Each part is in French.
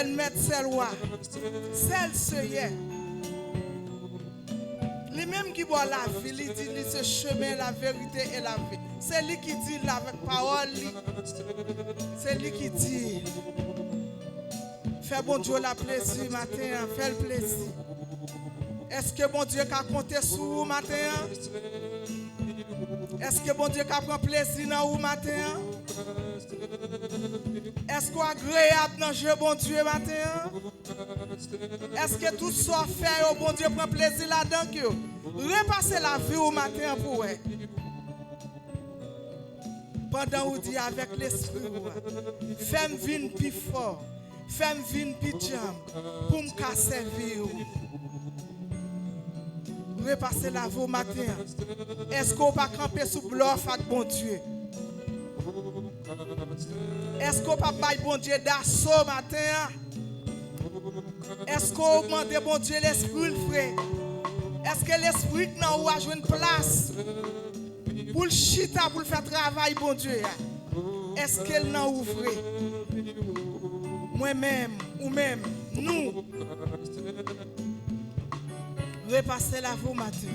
seul maître, seul roi, seul seigneur. Lui-même qui boit la vie, il dit ce chemin, la vérité et la vie. C'est lui qui dit avec parole. C'est lui qui dit. Fais bon Dieu la plaisir matin, fais le plaisir. Est-ce que bon Dieu a compté sur vous matin? Est-ce que bon Dieu a pris plaisir dans vous matin? Est-ce qu'on est agréable dans le jeu bon Dieu matin? Est-ce que tout ça fait au bon Dieu prend plaisir là-dedans? Repassez la vie au matin pour vous. Pendant vous dit avec l'esprit, fais-moi venir plus fort, fais-moi venir plus jam pour me casser vie. Repassez la vie au matin. Est-ce qu'on va camper sous bluff avec bon Dieu? Est-ce qu'on va pas bon Dieu d'assaut matin? Est-ce qu'on demande bon Dieu l'esprit frère? Est-ce que l'esprit n'a pas joué une place pour le chita, pour le faire travail bon Dieu? Est-ce qu'elle n'a ouvert? Moi-même, ou même, nous, repassez la vie au matin.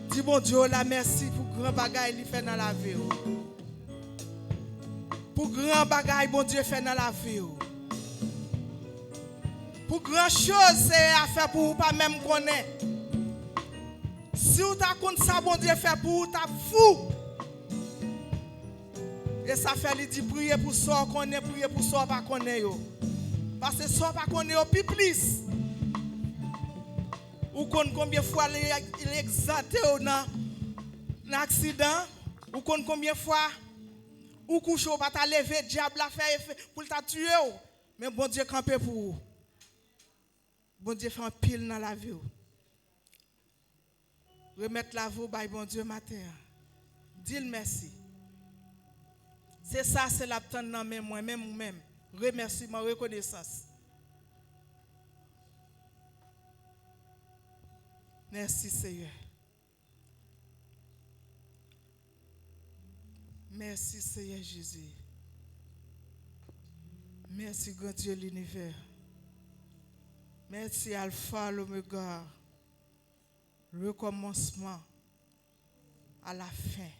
Dis bon Dieu la merci pour grand bagaille qu'il fait dans la vie. Pour grand bagaille bon Dieu fait dans la vie. Pour grand chose c'est à faire pour vous pas même connaître. Si vous t'as compte ça bon Dieu fait pour vous t'as fou. Et ça fait lui dit prier pour ça qu'on est, prier pour ça pas qu'on est. Parce que ça pas qu'on est plus. Ou combien de fois il est exalté dans l'accident, ou combien de fois ou couche ou pas ta lever diable a fait pour t'a tuer, mais bon Dieu campé pour vous. Bon Dieu fait un pile dans la vie. Remettre la vie by bon Dieu matin. Dis merci. C'est ça, c'est l'attente dans même moi même ou même. Remerciement, reconnaissance. Merci Seigneur. Merci Seigneur Jésus. Merci grand Dieu de l'univers. Merci Alpha, l'Oméga, le commencement à la fin.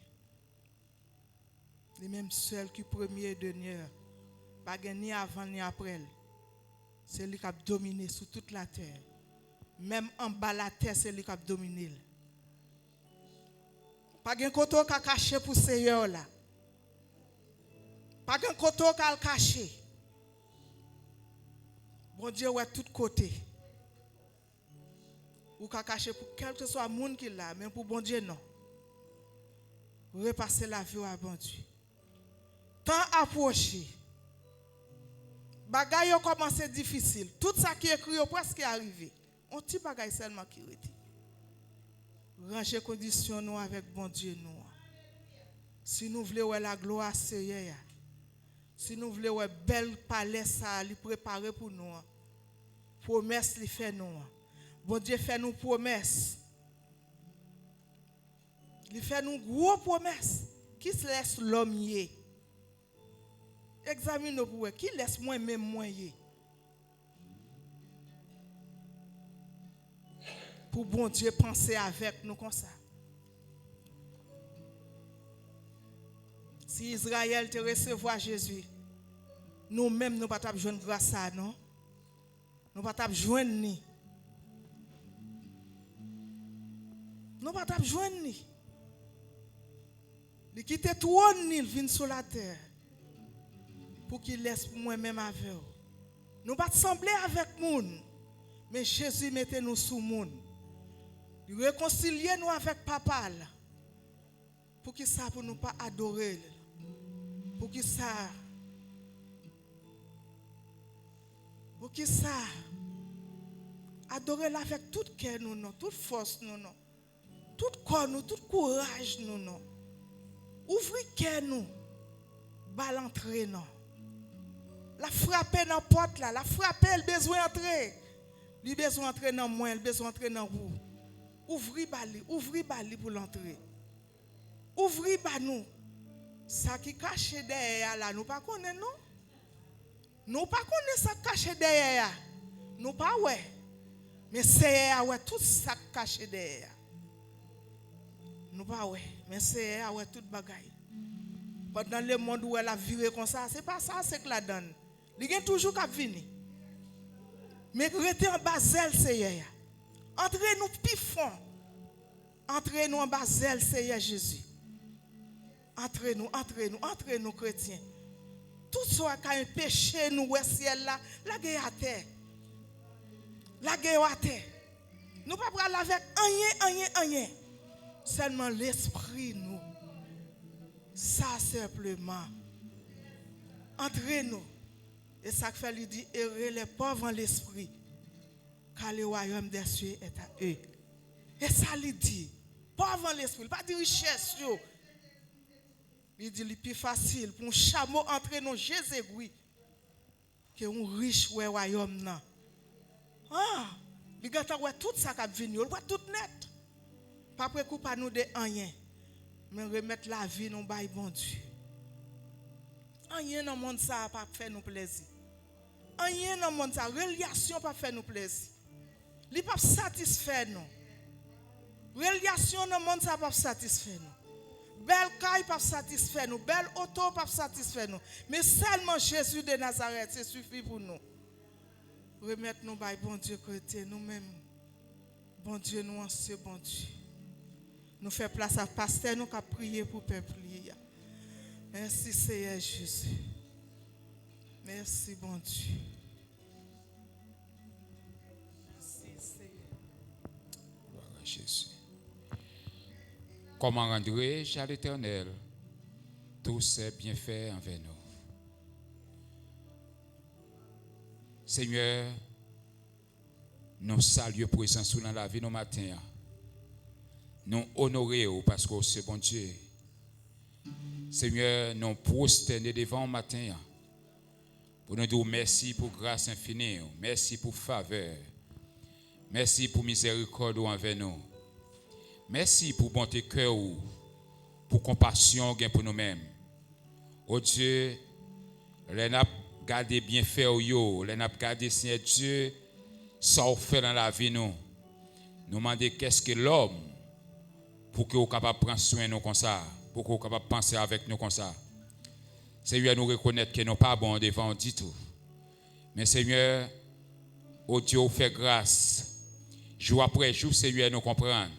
Les mêmes seuls qui premier et dernier, pas ni avant ni après. C'est lui qui a dominé sur toute la terre. Même en bas la terre, c'est lui qui a dominé. Pas de côté qui a caché pour Seigneur là. Pas de côté qui a caché. Bon Dieu, ouais, tout côté. Ou qui a caché pour quel que soit le monde qui l'a, mais pour bon Dieu, non. Repasser la vie à bon Dieu. Tant approché. Bagaille a commencé difficile. Tout ça qui est écrit est presque arrivé. On petit bagaille seulement qui était. Ranger conditions nous avec bon Dieu nous. Si nous voulons la gloire Seigneur. Si nous voulons belle palais ça lui préparer pour nous. Promesse lui fait nous. Bon Dieu fait nous promesse. Il fait nous gros promesse. Qui se laisse l'homme y? Examine-nous pour qui laisse moi même moi y? Pour bon Dieu penser avec nous comme ça. Si Israël te recevoir Jésus, nous-mêmes nous pas joindre grâce à non. Nous pas joindre ni. Nous pas joindre ni. Il quitte tout ni il vient sur la terre pour qu'il laisse moi-même avec vous. Nous pas sembler avec moun, mais Jésus mettez nous sous moun. Il réconcilier nous avec papa là. Pour qu'il ça pour nous pas adorer. Pour qu'il ça adorer avec tout cœur nous non, toute force nous non. Tout corps nous, tout courage nous non. Ouvrez cœur nous. Bal entrer non. La frapper dans porte là, la frapper elle besoin entrer. Il besoin entrer dans moi, elle besoin entrer dans vous. Ouvrez bali pour l'entrer. Ouvrez ba nous. Ça qui cache derrière là, nous pas connaît non. Nous pas connaître ça caché derrière. Nous pas ouais. Mais c'est ouais tout ça caché derrière. Nous pas ouais, mais c'est ouais tout bagaille. Pendant le monde où elle a viré comme ça, c'est pas ça c'est que la donne. Il y a toujours qu'à venir. Mais rester en bas zèle c'est Entrez-nous pifon. Entrez-nous en bas zèle c'est Jésus. Entrez-nous chrétiens. Tout ce qui a un péché nous au ciel là, la guerre à terre. La guerre à terre. Nous pas parler avec rien. Seulement l'esprit nous. Ça simplement. Entrez-nous. Et ça fait lui dire, heureux les pauvres en l'esprit, car le royaume des cieux est à eux. Et ça lui dit, pauvre en l'esprit, il pas de richesse. Il dit, le plus facile pour un chameau entrer dans Jésus que un riche royaume. Il a tout ça qui vient, il voit tout net. Pas préoccuper nous de rien, mais remettre la vie dans le bon Dieu. Rien dans le monde ça pas faire nous plaisir. Rien dans le monde ça, relation pas faire nous plaisir. Il pas satisfaire nous. Relation dans le monde ça pas satisfaire nous. Belle caille pas satisfaire nous, belle auto pas satisfaire nous. Mais seulement Jésus de Nazareth, c'est suffit pour nous. Remettre nous par bon Dieu côté nous-mêmes. Bon Dieu nous en ce bon Dieu. Nous fait place à pasteur nous qui prier pour peuple. Merci Seigneur Jésus. Merci bon Dieu. Merci Seigneur. Gloire à Jésus. Comment rendrai-je à l'Éternel tous ses bienfaits envers nous? Seigneur, nous saluons présence dans la vie nos matins. Nous honorons parce que c'est bon Dieu. Seigneur, nous prosternons devant le matin pour nous dire merci pour grâce infinie, merci pour faveur, merci pour miséricorde envers nous, merci pour bonté cœur, pour compassion pour nous-mêmes. Oh Dieu, les n'a gardé bien fait les n'a gardé Seigneur Dieu, ça fait dans la vie nous. Nous demandons qu'est-ce que l'homme pour que vous capable prendre soin de nous comme ça. Pour qu'on soit capable de penser avec nous comme ça. Seigneur, nous reconnaître que nous ne sommes pas bons devant du tout. Mais Seigneur, oh Dieu, fait grâce. Jour après jour, Seigneur, nous comprenons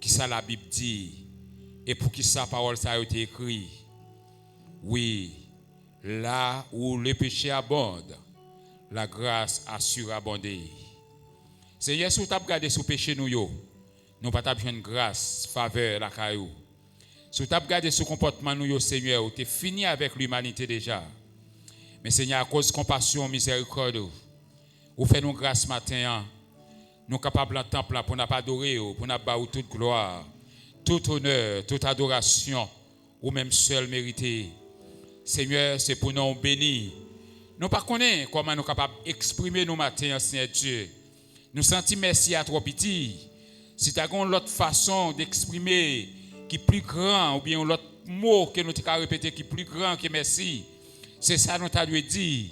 qui ça la Bible dit et pour qui sa parole ça a été écrit. Oui, là où le péché abonde, la grâce a surabondé. Seigneur, si vous avez regardé ce péché, nous n'avons pas besoin de grâce, faveur, la caillou. Si tu as regardé ce comportement, nous, Seigneur, tu es fini avec l'humanité déjà. Mais Seigneur, à cause de compassion, miséricorde, vous faites nous grâce ce matin. Nous sommes capables de temple pour nous adorer, pour nous avoir toute gloire, tout honneur, toute adoration, ou même seul mérité. Seigneur, c'est pour nous bénir. Nous ne connaissons pas comment nous sommes capables d'exprimer nos matins, Seigneur Dieu. Nous sentons merci à trop petit. Si tu as une autre façon d'exprimer, qui est plus grand, ou bien l'autre mot que nous avons répété qui est plus grand que merci. C'est ça que nous avons dit.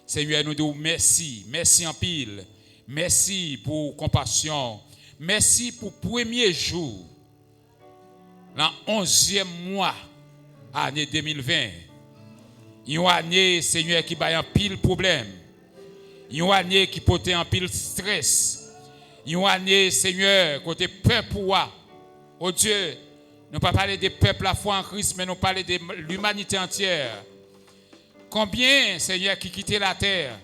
Seigneur, nous disons merci. Merci en pile. Merci pour compassion. Merci pour le premier jour. Dans le 11e mois, année 2020. Une année, Seigneur, qui a un pile problème. Une année qui porte un pile stress. Une année, Seigneur, côté peuple. Oh Dieu, nous ne parlons pas des peuples à foi en Christ, mais nous parlons de l'humanité entière. Combien, Seigneur, qui quittent la terre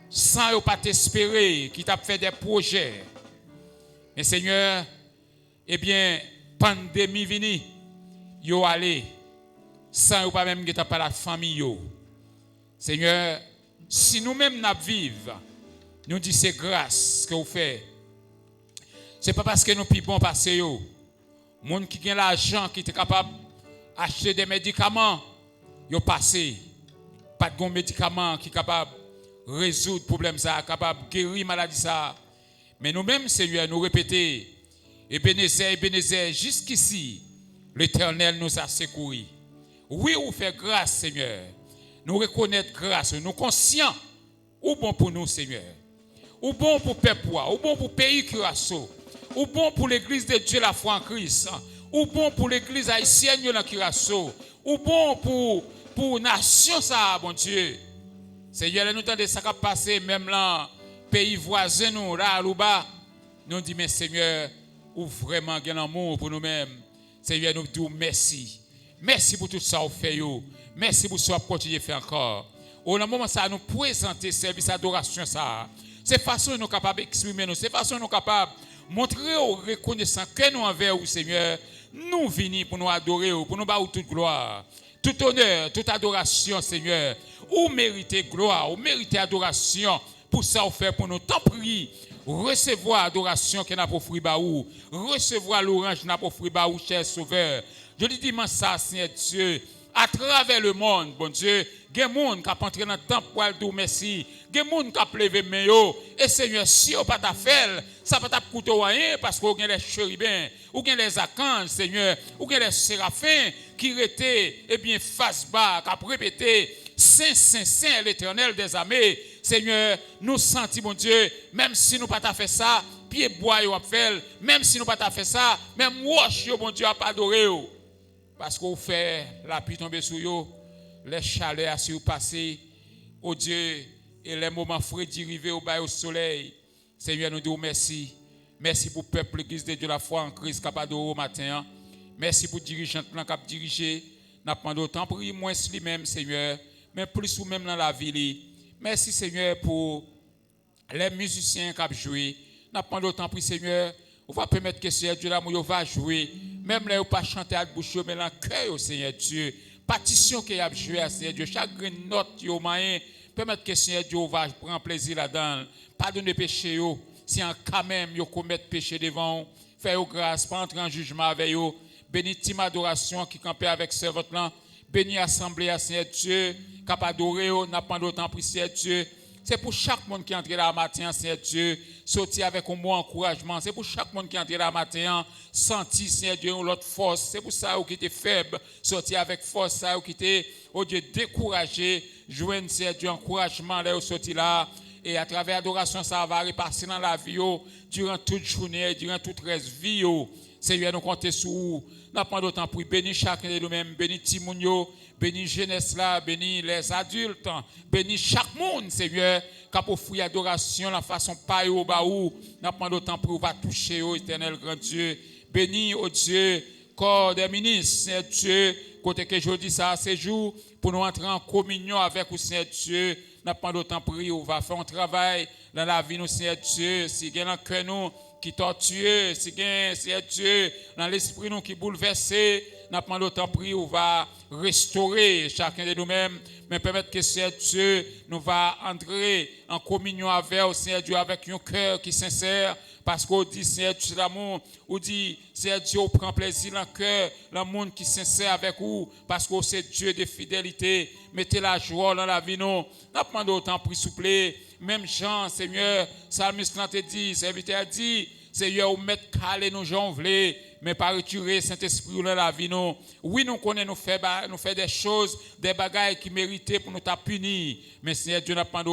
sans ne pas t'espérer, qui t'a fait des projets. Mais Seigneur, eh bien, pandémie venue, yo allé sans ne pas même que pas la famille. Seigneur, si nous-mêmes nous vivons, nous disons c'est grâce que vous faites. Ce n'est pas parce que nous sommes bons passer. Les gens qui ont l'argent, qui sont capables d'acheter des médicaments, ils ont passé. Pas de médicaments qui sont capables de résoudre le problème, capables de guérir la maladie. Mais nous-mêmes, Seigneur, nous répétons, Ebenezer, jusqu'ici, l'Éternel nous a secourus. Oui, vous faites grâce, Seigneur. nous reconnaître grâce, nous conscients, ou bon pour nous, Seigneur. Ou bon pour peuple, ou bon pour pays Curaçao, ou bon pour l'église de Dieu, la foi en Christ, ou bon pour l'église haïtienne dans Curaçao, ou bon pour nation ça, bon Dieu. Seigneur, nous entendons ça qui passe, même là, pays voisin, nous, là, à Louba, nous disons, mais Seigneur, ou vraiment un amour pour nous-mêmes. Seigneur, nous disons merci. Merci pour tout ça que vous faites. Merci pour ce que vous continuez à faire encore. Au moment ça nous présenter service d'adoration ça. C'est façon nous capables d'exprimer nous, c'est façon nous capables de montrer aux reconnaissants que nous envers vous Seigneur, nous venons pour nous adorer, pour nous battre toute gloire, tout honneur, toute adoration Seigneur. Ou méritez gloire, ou méritez adoration pour ça vous faire pour nous. Tant prie, recevoir adoration que n'a pas offert baou, recevoir l'orange n'a pas offert baou cher sauveur. Je lui dis ça Seigneur Dieu. À travers le monde, bon Dieu, il y a des gens qui ont entré dans le temple pour dire merci. Il y a des gens qui ont levé mes yeux. Et Seigneur, si on ne pas faire, ça ne va pas coûter rien parce qu'il y a les chérubins, ou les archanges, Seigneur, ou les séraphins qui étaient, eh bien, face bas, qui ont répété, Saint, Saint, Saint, l'Éternel des armées. Seigneur, nous sentons, mon Dieu, même si nous ne pas fait ça, pied bois, on fait, même si nous ne pas fait ça, même wash, mon Dieu, a pas adoré. Parce qu'on fait la pluie tomber sur eux, les chalets à surpasser, oh Dieu, et les moments frais d'arriver au soleil. Seigneur, nous disons merci. Merci pour le peuple, l'église de Dieu, la foi en Christ, qui a au matin. Merci pour les dirigeants qui ont dirigé. Nous demandons autant pour moins lui-même, Seigneur, mais plus ou même dans la ville. Merci, Seigneur, pour les musiciens qui ont joué. Nous demandons autant pour Seigneur. On va permettre que Seigneur Dieu l'amour va jouer. Même là, on pas chanter à bouche, mais dans le cœur, Seigneur Dieu. Partition qu'il y a joué à Seigneur Dieu. Chaque note, yo moyen, permettre que Seigneur Dieu va prendre plaisir là-dedans. Pardonnez péché, si en cas même, yo commettre péché devant, faites grâce, pas entrer en jugement avec eux. Bénis team adoration qui campait avec servant là. Bénis assemblée à Seigneur Dieu, capable d'adorer, n'a pas d'autant pour Seigneur Dieu. C'est pour chaque monde qui entre là matin, Seigneur Dieu, sortir avec un mot encouragement. C'est pour chaque monde qui entre là matin, sentir, Seigneur Dieu, l'autre force. C'est pour ça qui était faible, sortir avec force, ça qui était, oh Dieu, découragé, joindre, Seigneur Dieu, encouragement, là, sortir là. Et à travers l'adoration, ça va repasser dans la vie, durant toute journée, durant toute reste vie. Seigneur, nous comptons sur vous. Nous pas d'autant pour bénir chacun de nous-mêmes, bénir Timounio, bénir jeunesse là, bénir les adultes, bénir chaque monde, Seigneur, qui a offert adoration, la façon paille au baou. Nous pas d'autant pour va toucher au éternel grand Dieu. Bénir, oh Dieu, corps des ministres, Seigneur Dieu, côté que je dis ça, c'est jour pour nous entrer en communion avec vous, Seigneur Dieu. N'a pas d'autant prier, on va faire un travail dans la vie, nous, Seigneur Dieu. Si il y a un cœur nous qui torture, si il y a Seigneur Dieu, dans l'esprit nous qui bouleversé, n'a pas d'autant prier, on va restaurer chacun de nous-mêmes, mais permettre que Seigneur Dieu nous va entrer en communion avec vous, Seigneur Dieu, avec un cœur qui est sincère. Parce qu'on dit, Seigneur Dieu, l'amour, on dit, Seigneur Dieu, on prend plaisir dans le cœur, dans le monde qui est sincère avec vous, parce que c'est Dieu de fidélité. Mettez la joie dans la vie, nous. N'a pas d'autant pris souple. Même Jean, Seigneur, Salmiste te dit, serviteur dit, Seigneur, vous mettez calé nos gens voulez, mais pas retirer Saint-Esprit dans la vie, nous. Oui, nous connaissons, nous fait des choses, des bagailles qui méritaient pour nous punir. Mais Seigneur Dieu, n'a pas de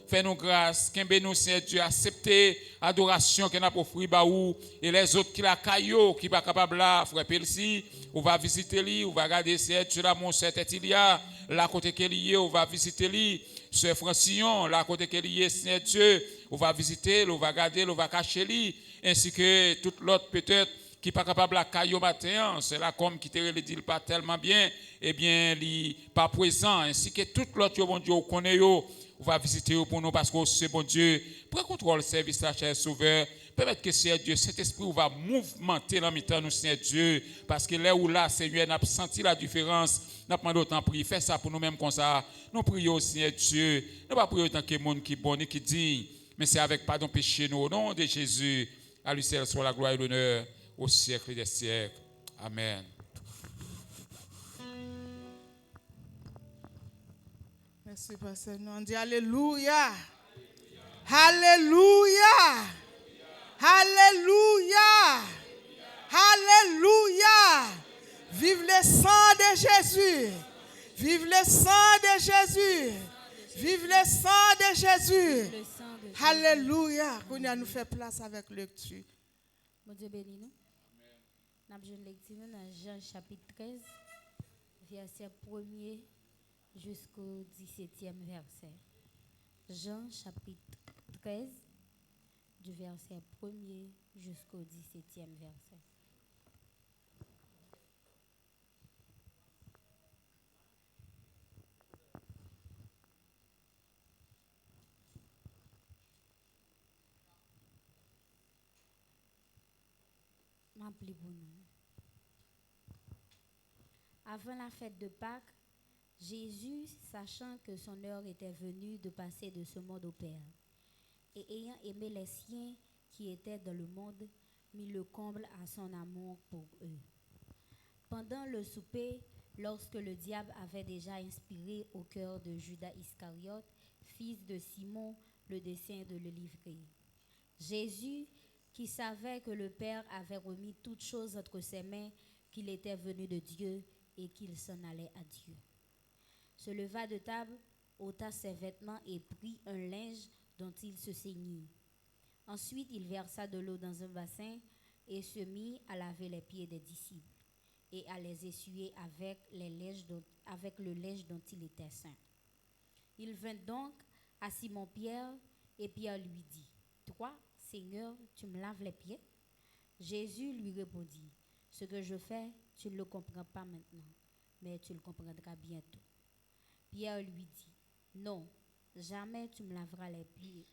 fait nous grâce, qu'un nous, Seigneur Dieu, accepter l'adoration qu'on a pour fruit baou, et les autres qui la caillou, qui pas capable là, frère Pelsi, on va visiter lui, on va regarder Seigneur Dieu, là, mon Seigneur Tilia, là, côté qu'il y est, on va visiter lui, Sœur Francillon, là, côté qu'il y est, Seigneur Dieu, on va visiter, on va regarder, on va cacher lui, ainsi que toute l'autre peut-être, qui n'est pas capable de cailler au matin, c'est là comme qui te dit pas tellement bien, eh bien, il n'est pas présent, ainsi que tout l'autre, bon Dieu, on connaît, on va visiter pour nous parce que c'est bon Dieu. Prends contrôle le service, la cher sauveur. Permettre que Seigneur Dieu, cet esprit va mouvementer dans le nous, Seigneur Dieu, parce que là où là, Seigneur, n'a senti la différence, n'a pas d'autant prier. Fais ça pour nous-mêmes comme ça. Nous prions, Seigneur Dieu. Nous pas prions tant que monde qui est bon et qui dit, mais c'est avec pardon péché nous. Au nom de Jésus, à lui seul soit la gloire et l'honneur au siècle des siècles. Amen. Merci, Pasteur. Nous on dit Alléluia. Alléluia. Alléluia. Alléluia. Vive le sang de Jésus. Vive le sang de Jésus. Vive le sang de Jésus. Le sang de Jésus. Alléluia. Qu'on nous fait place avec lecture. Mon Dieu béni nous. Nous avons une lecture dans Jean chapitre 13, verset 1er jusqu'au 17e verset. Jean chapitre 13, du verset 1er jusqu'au 17e verset. M'appelez pour nous. Avant la fête de Pâques, Jésus, sachant que son heure était venue de passer de ce monde au Père, et ayant aimé les siens qui étaient dans le monde, mit le comble à son amour pour eux. Pendant le souper, lorsque le diable avait déjà inspiré au cœur de Judas Iscariote, fils de Simon, le dessein de le livrer, Jésus, qui savait que le Père avait remis toutes choses entre ses mains, qu'il était venu de Dieu et qu'il s'en allait à Dieu, se leva de table, ôta ses vêtements et prit un linge dont il se ceignit. Ensuite, il versa de l'eau dans un bassin et se mit à laver les pieds des disciples et à les essuyer avec le linge dont il était saint. Il vint donc à Simon-Pierre et Pierre lui dit, « Toi, Seigneur, tu me laves les pieds ?» Jésus lui répondit, « Ce que je fais, tu ne le comprends pas maintenant, mais tu le comprendras bientôt. » Pierre lui dit, « Non, jamais tu me laveras les pieds. »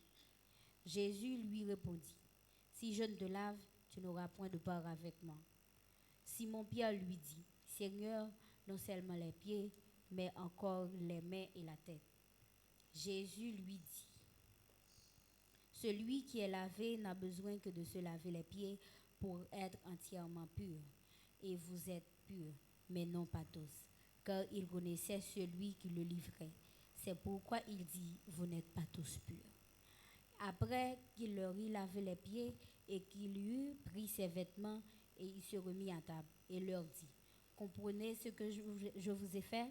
Jésus lui répondit, « Si je ne te lave, tu n'auras point de part avec moi. » Simon-Pierre lui dit, « Seigneur, non seulement les pieds, mais encore les mains et la tête. » Jésus lui dit, « Celui qui est lavé n'a besoin que de se laver les pieds pour être entièrement pur. Et vous êtes purs, mais non pas tous, car il connaissait celui qui le livrait. C'est pourquoi il dit, vous n'êtes pas tous purs. » Après qu'il leur eut lavé les pieds et qu'il eut pris ses vêtements, et il se remit à table et leur dit, « Comprenez ce que je vous ai fait?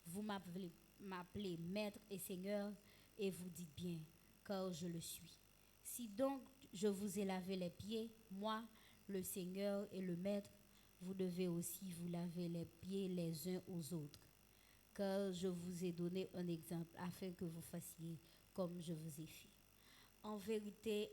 Vous m'appelez Maître et Seigneur, et vous dites bien, car je le suis. Si donc je vous ai lavé les pieds, moi, le Seigneur et le Maître, vous devez aussi vous laver les pieds les uns aux autres. Car je vous ai donné un exemple afin que vous fassiez comme je vous ai fait. En vérité,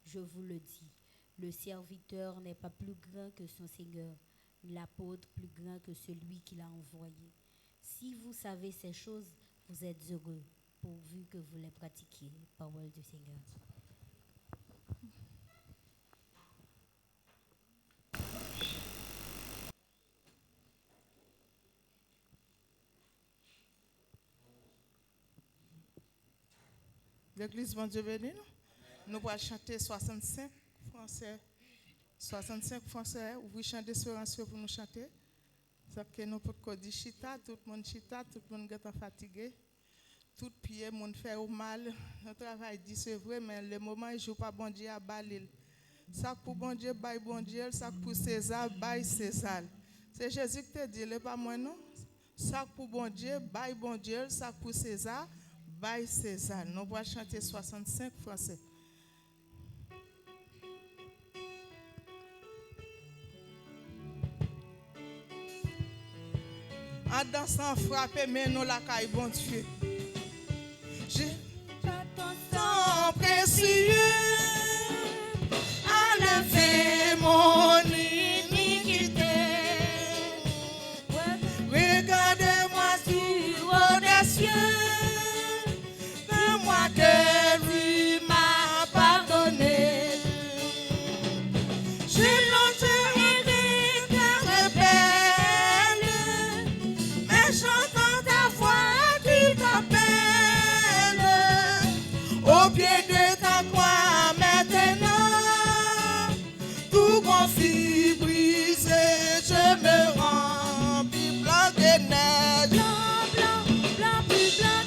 je vous le dis, le serviteur n'est pas plus grand que son Seigneur, l'apôtre plus grand que celui qui l'a envoyé. Si vous savez ces choses, vous êtes heureux, pourvu que vous les pratiquiez. Parole du Seigneur. L'église, bon Dieu béni, nous allons chanter 65 français. 65 français, vous chantez silencieux pour nous chanter. C'est que nous pouvons dire chita, tout le monde est fatigué. Tout pied, le monde fait au mal. Notre travail dit c'est vrai, mais le moment il ne joue pas bon Dieu à Balil. Ça pour bon Dieu, bail bon Dieu, ça pour César, bail César. C'est Jésus qui te dit, pas moi non. Ça pour bon Dieu, bail bon Dieu, ça pour César, bail César. Nous allons chanter 65 français. En dansant, frapper, mais nous la caille, bon Dieu. J'ai ton sang précieux à lever mon iniquité. Regardez-moi sur haut des cieux, de moi que lui m'a pardonné. J'ai longtemps erré car rebelle, mais j'entends ta voix qui t'appelle. Au pied de ta croix maintenant, tout conflit brisé, je me remplis blanc de neige. Blanc, blanc, blanc, plus blanc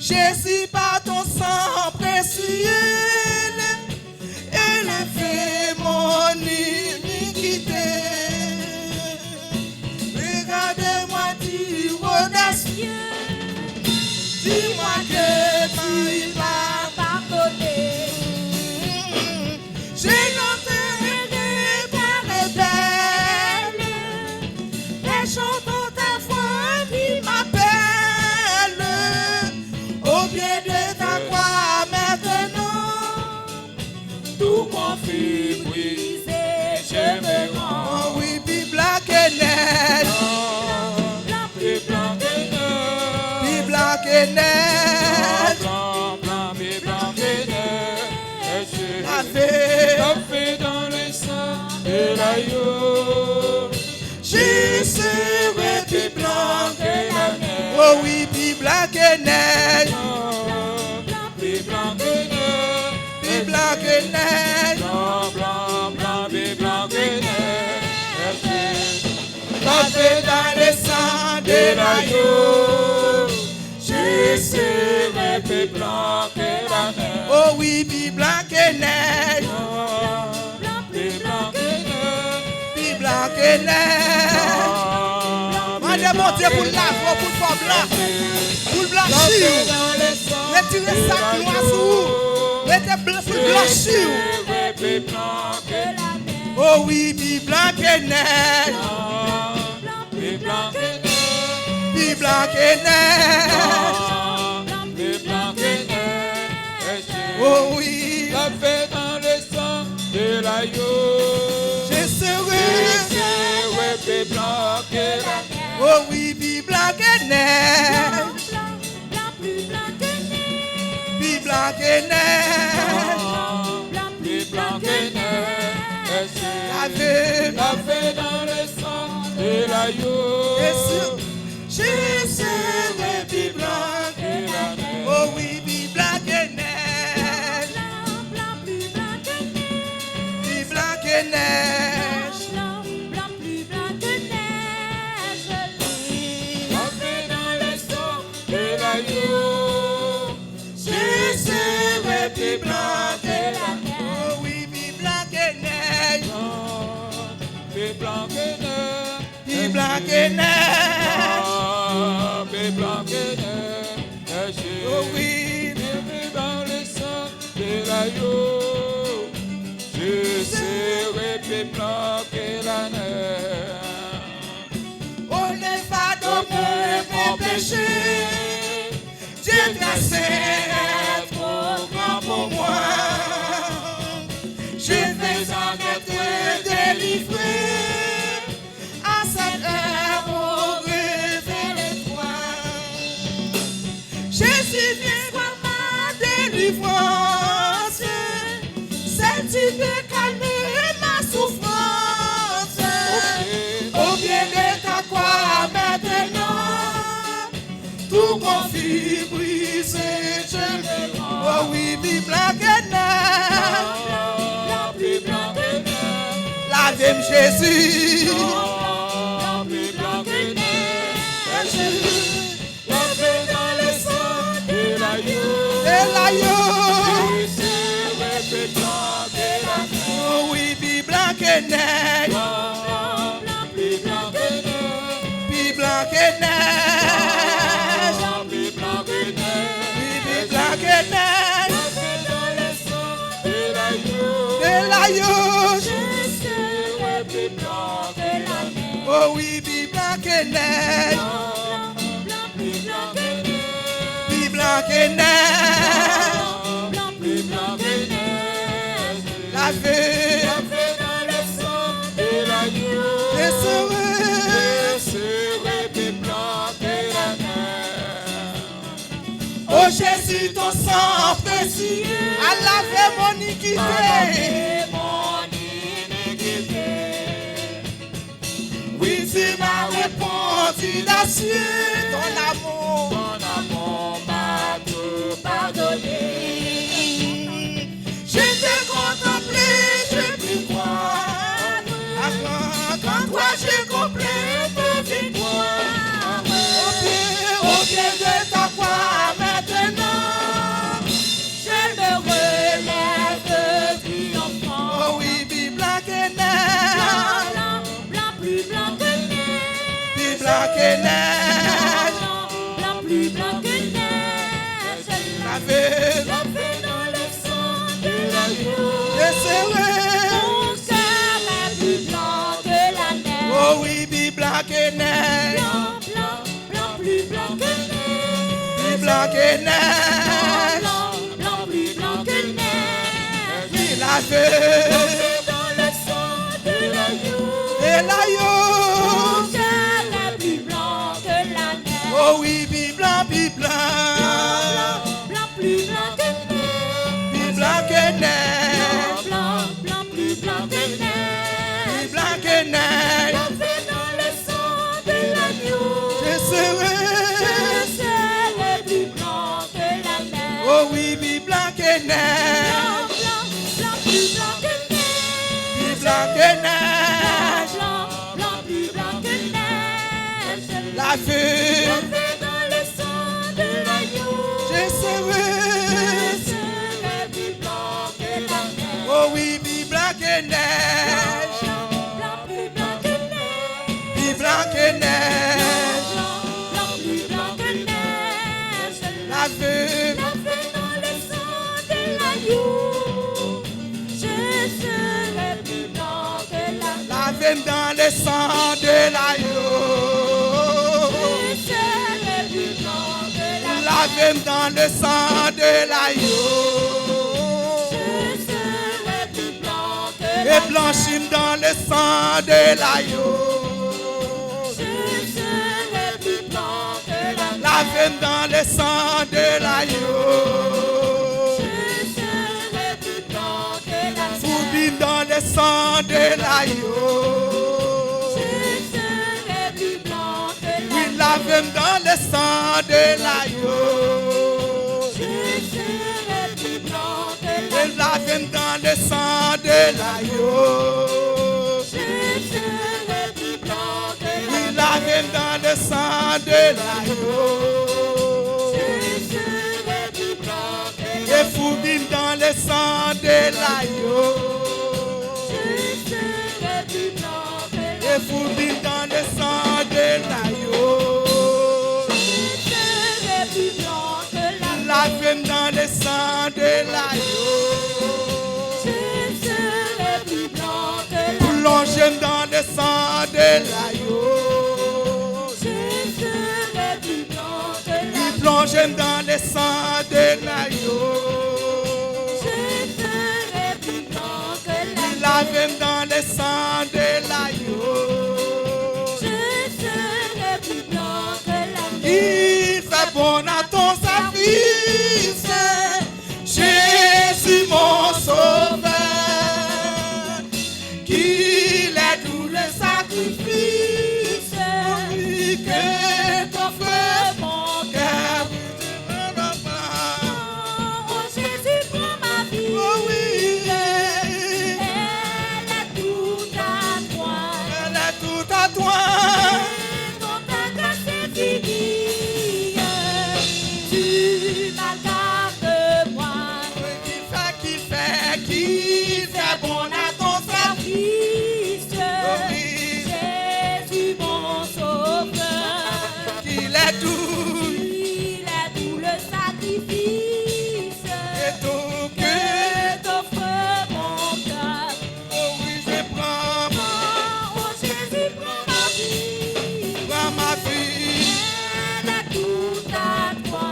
Jésus, par ton sang précieux, élevé mon iniquité. Regardez-moi, tu audacieux, dis-moi que tu m'as pardonné. Je n'entrerai pas rebelle, mais chantons ta voix qui m'appelle. Au pied de ta croix maintenant, Tout mon fils brisé, je me rends. oh oui, puis blanc et neige, Plus blanc que neige. puis blanc et neige, Blanc, blanc, plus blanc que neige. lavé, Lavé dans le sang de l'agneau. je serai Plus blanc que la neige. oh oui, puis blanc et neige, Plus blanc que neige. puis blanc et neige, Blanc, blanc, blanc, plus blanc que neige. Lavé dans le sang de l'agneau. Je serai plus blanc que la neige. oh oui, puis blanc et neige, Plus blanc que neige. puis blanc et neige. Mandez mon Dieu pour laver, pour le faire blanc, pour le blanchir. Retirez ça noir sur vous. Mettez blanc pour blanchir. Plus blanc que Oh oui, puis blanc et neige, plus blanc que neige. puis blanc et neige. Plus blanc que neige. Oh oui, Lavé dans le sang de l'agneau. je serai. Plus blanc que la neige. Oh oui, puis blanc et neige, puis blanc et neige. Plus blanc que neige. Lavé, Lavé dans le sang de l'agneau. je serai puis blanc. Que la neige. Oh oui, puis blanc et neige, puis blanc et neige. Lavé dans le sang de l'agneau. Je serai plus blanc que la neige. Oh oui, puis blanc et neige, Plus blanc que neige. puis blanc et neige. Plus blanc que neige. Oh oui, Lavé dans le sang de l'agneau. Je serai plus blanc que la neige. on n'est pas de mon péché. Dieu tracé est trop grand pour moi. Je vais en être délivré. À cette heure, on révèle toi. Jésus vient pour ma délivrance. Sais-tu de calmer ma souffrance? Au pied de ta croix maintenant, tout mon fils brisé, je me rends. Oh oui, puis blanc et neige, Plus blanc que neige. lavez-moi Jésus. Plus blanc que neige. Lavé dans le sang de l'agneau. Et l'agneau, Je serai plus blanc que la neige. oh oui, puis blanc et neige, Plus blanc que neige. puis blanc et neige, Plus blanc que neige. puis blanc et neige. Lavé dans le sang de l'agneau. Et l'agneau, Je serai plus blanc que la neige. oh oui, puis blanc et neige, Plus blanc que neige. puis blanc et neige. Plus blanc que neige. Lavé, Lavé dans le sang de l'agneau. je serai. Je serai plus blanc que la neige. Oh Jésus, ton sang précieux a lavé mon iniquité. Mon iniquité. Oui, tu m'as répondu d'acier ton amour. Ton amour m'a tout pardonné. Je t'ai contemplé, je puis croire. Quand toi j'ai compris de victoire. Au pied de ta croix maintenant. blanc que neige. Blanc, plus blanc que neige. Lavé Lavé dans le sang de l'agneau. je serai. Mon cœur est plus blanc que la neige. Oh oui, bi blanc que neige. Blanc, blanc, blanc, plus blanc que neige. Bi blanc que neige. Blanc, blanc, plus blanc que neige. Bi lavé Lavé dans le sang de l'agneau. et l'agneau. Mon cœur est plus blanc que la neige. Oh oui, bi blanc, bi blanc. Blanc, blanc, plus blanc que neige. Bi blanc que neige. Blanc, blanc, plus blanc que Bi neige. blanc que neige. Lavé dans le sang de l'agneau. Je serai. Je serai plus blanc que la neige. Oh oui, bi blanc que neige. Blanc, blanc, blanc, plus blanc que neige. Bi blanc que neige. Blanc, blanc, plus blanc que neige. Lavé Lavé dans le sang de l'agneau. je serai. Je serai plus blanc que la neige. Oh oui, bi blanc que neige. Blanc, plus blanc que neige. Bi blanc que neige. Blanc, blanc, plus blanc que neige. Lavé Lavé dans le sang de l'agneau. Je serai plus blanc que la neige. lavé dans le sang de l'agneau. Je serai plus blanc que la neige. Lavé dans le sang de l'agneau. Je serai plus blanc que la Et neige. blanchim dans le sang de l'agneau. Je serai plus blanc que la neige. Lavé dans le sang de l'agneau. Je serai plus blanc que la neige. Foubim dans le sang de l'agneau. Je serai plus blanc que la Oui, neige. lavé dans le sang de l'agneau. Je serai plus blanc que la Et lavé dans le sang de l'agneau. Je serai plus blanc que la Oui, lavé dans le sang de l'agneau. Je serai plus blanc que la Et foubim dans le sang de l'agneau. Je serai plus blanc que la Et foubim dans le sang de l'agneau. Je serai plus blanc que la Lavé dans le sang de l'agneau. Je serai plus blanc que la Plongez dans le sang de l'agneau. Je serai plus blanc que la Oui, plongez dans le sang de l'agneau. Je serai plus blanc que la Lavé dans le sang de l'agneau. Je serai plus blanc que la Il fait bon à ton service, Jésus mon sauveur, qu'il est tout le sacrifice, oui, que t'offre mon cœur. Oh Jésus, prends ma vie. Oh oui, Elle est toute à toi. elle est tout à toi. Quand ta grâce est finie, tu m'as gardé moi. Qu'il fait bon à ton service, Service, Jésus mon sauveur. qu'il est tout Il est tout le sacrifice et tout que que. t'offre mon cœur. Oh oui, je prends Oh Jésus, prends ma vie. ma vie Elle est toute à toi.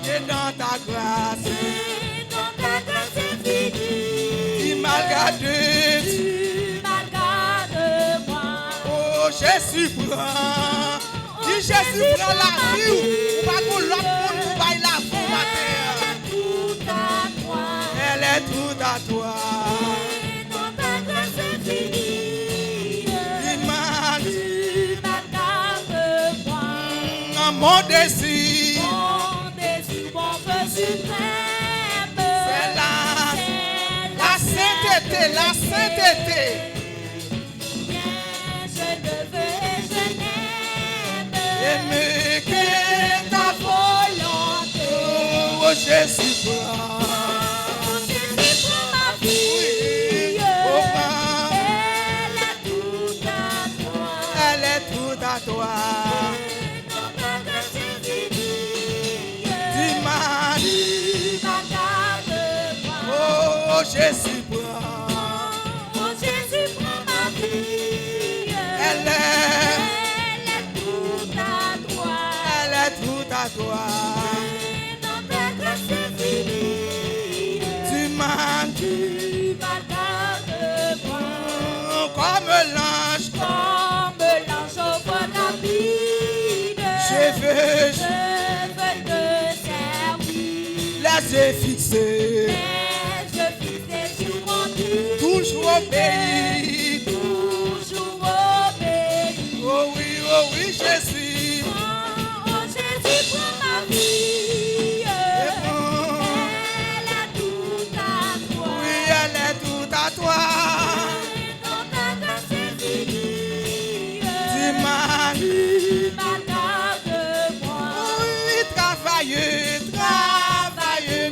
et dans ta grâce. Et dans ta grâce infinie, Il m'a gardé. tu m'as gardé moi. Oh Jésus prend. Si Jésus prend la vie, ou pas qu'on l'autre monde nous baille la vie matin. Elle est tout à toi. Elle est tout à toi. Et dans ta grâce infinie, Il m'a tu m'as gardé moi. mon désir. Mon désir, mon feu suprême, C'est la sainteté, la sainteté. Bien, je le veux et je l'aime. Aimer que ta Volonté. oh Jésus prend. Oh Jésus, prends ma vie. Oh, prends. Elle est toute à toi. Elle est tout à toi. Jésus prend. Oh Jésus, prends ma vie. Elle est tout à toi. Elle est tout à toi. Dans ta grâce infinie, Tu m'as tu m'accordes moi. comme l'ange. Comme l'ange au voie rapide, Je veux je veux te servir. les yeux fixés. Les yeux fixés sur mon Dieu, Toujours obéi. toujours obéi. Oh oui, Jésus. Oh Jésus, prends ma vie. Elle est tout à toi. Oui, elle est tout à toi. Dans ta grâce infinie, Tu m'as tu m'accordes moi. oui, travailler,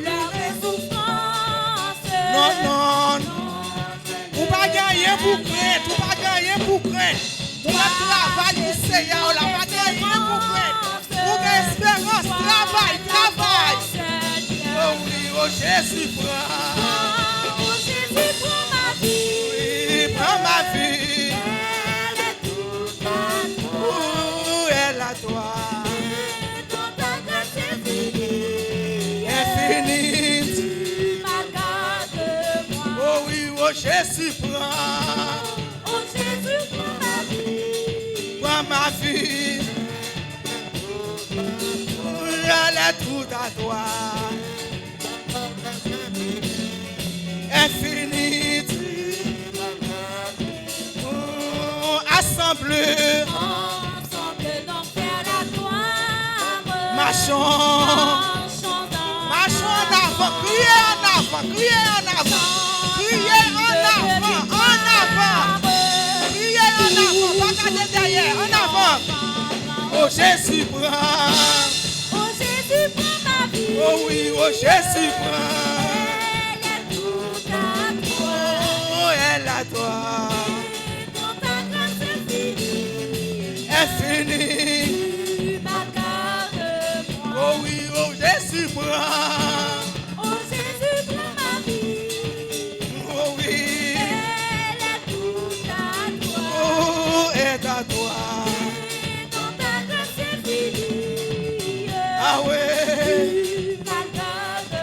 Leur souffrance. Non, non. Ou pas gagner pour craindre, ou pas gagner pour craindre. Ou pas travail pour Seigneur, ou la pas gagner pour craindre. Pour espérance, travail. Oh oui, oh Jésus prend. Oh Jésus, prends ma vie. Oui, prends ma vie. Elle est tout à toi. Oh, elle à toi. Dans ta grâce infinie, Infinite. tu m'accordes moi. Oh oui, oh Jésus prend. Oh Jésus, prends ma vie. Prends ma vie. Elle est tout à toi. Infinite. Oh, assemblée. Ensemble donc faire la gloire. Marchons. Marchons en avant. Criez en avant. Criez en avant. Criez en avant. En avant. Criez en avant. Pas garder derrière. En avant. Oh Jésus prend. Oh Jésus, prends ma vie. Oh oui, oh Jésus prend. Elle est tout à toi. Oh, elle à toi. Dans ta grâce infinie, Infinie. tu m'accordes moi. Oh oui, oh Jésus prend. Oh Jésus, prends ma vie. Oh oui. Elle est tout à toi. Oh, est à toi. Dans ta grâce infinie, Ah ouais. tu m'accordes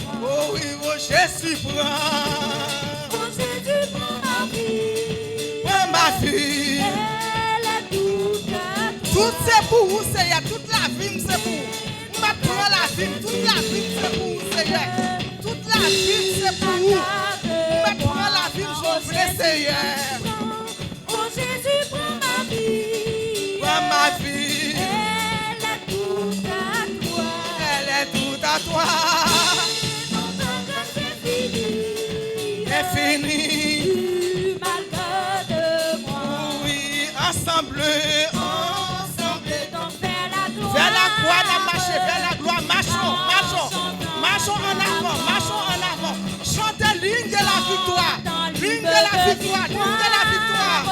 moi. Oh oui, oh Jésus prend. Oh Jésus, prends ma vie. Prends ma vie. Elle est tout à toi. Tout c'est pour vous, Seigneur. Toute la vie, c'est pour vous. On va prendre la vie. Toute la vie, c'est pour vous, Seigneur. Toute la vie, c'est pour vous. On va prendre la vie, je veux, Seigneur. Oh Jésus, prends ma vie. Prends ma vie. Elle est tout à toi. Elle est tout à toi. Dans ta grâce infinie, Infinie. tu m'accordes moi. Oui, ensemble. Ensemble donc vers la gloire. Vers la croix, la marche, vers la gloire. Marchons, marchons. Marchons en avant, marchons en avant. Chantez l'hymne de la victoire. L'hymne de la victoire, l'hymne de la victoire.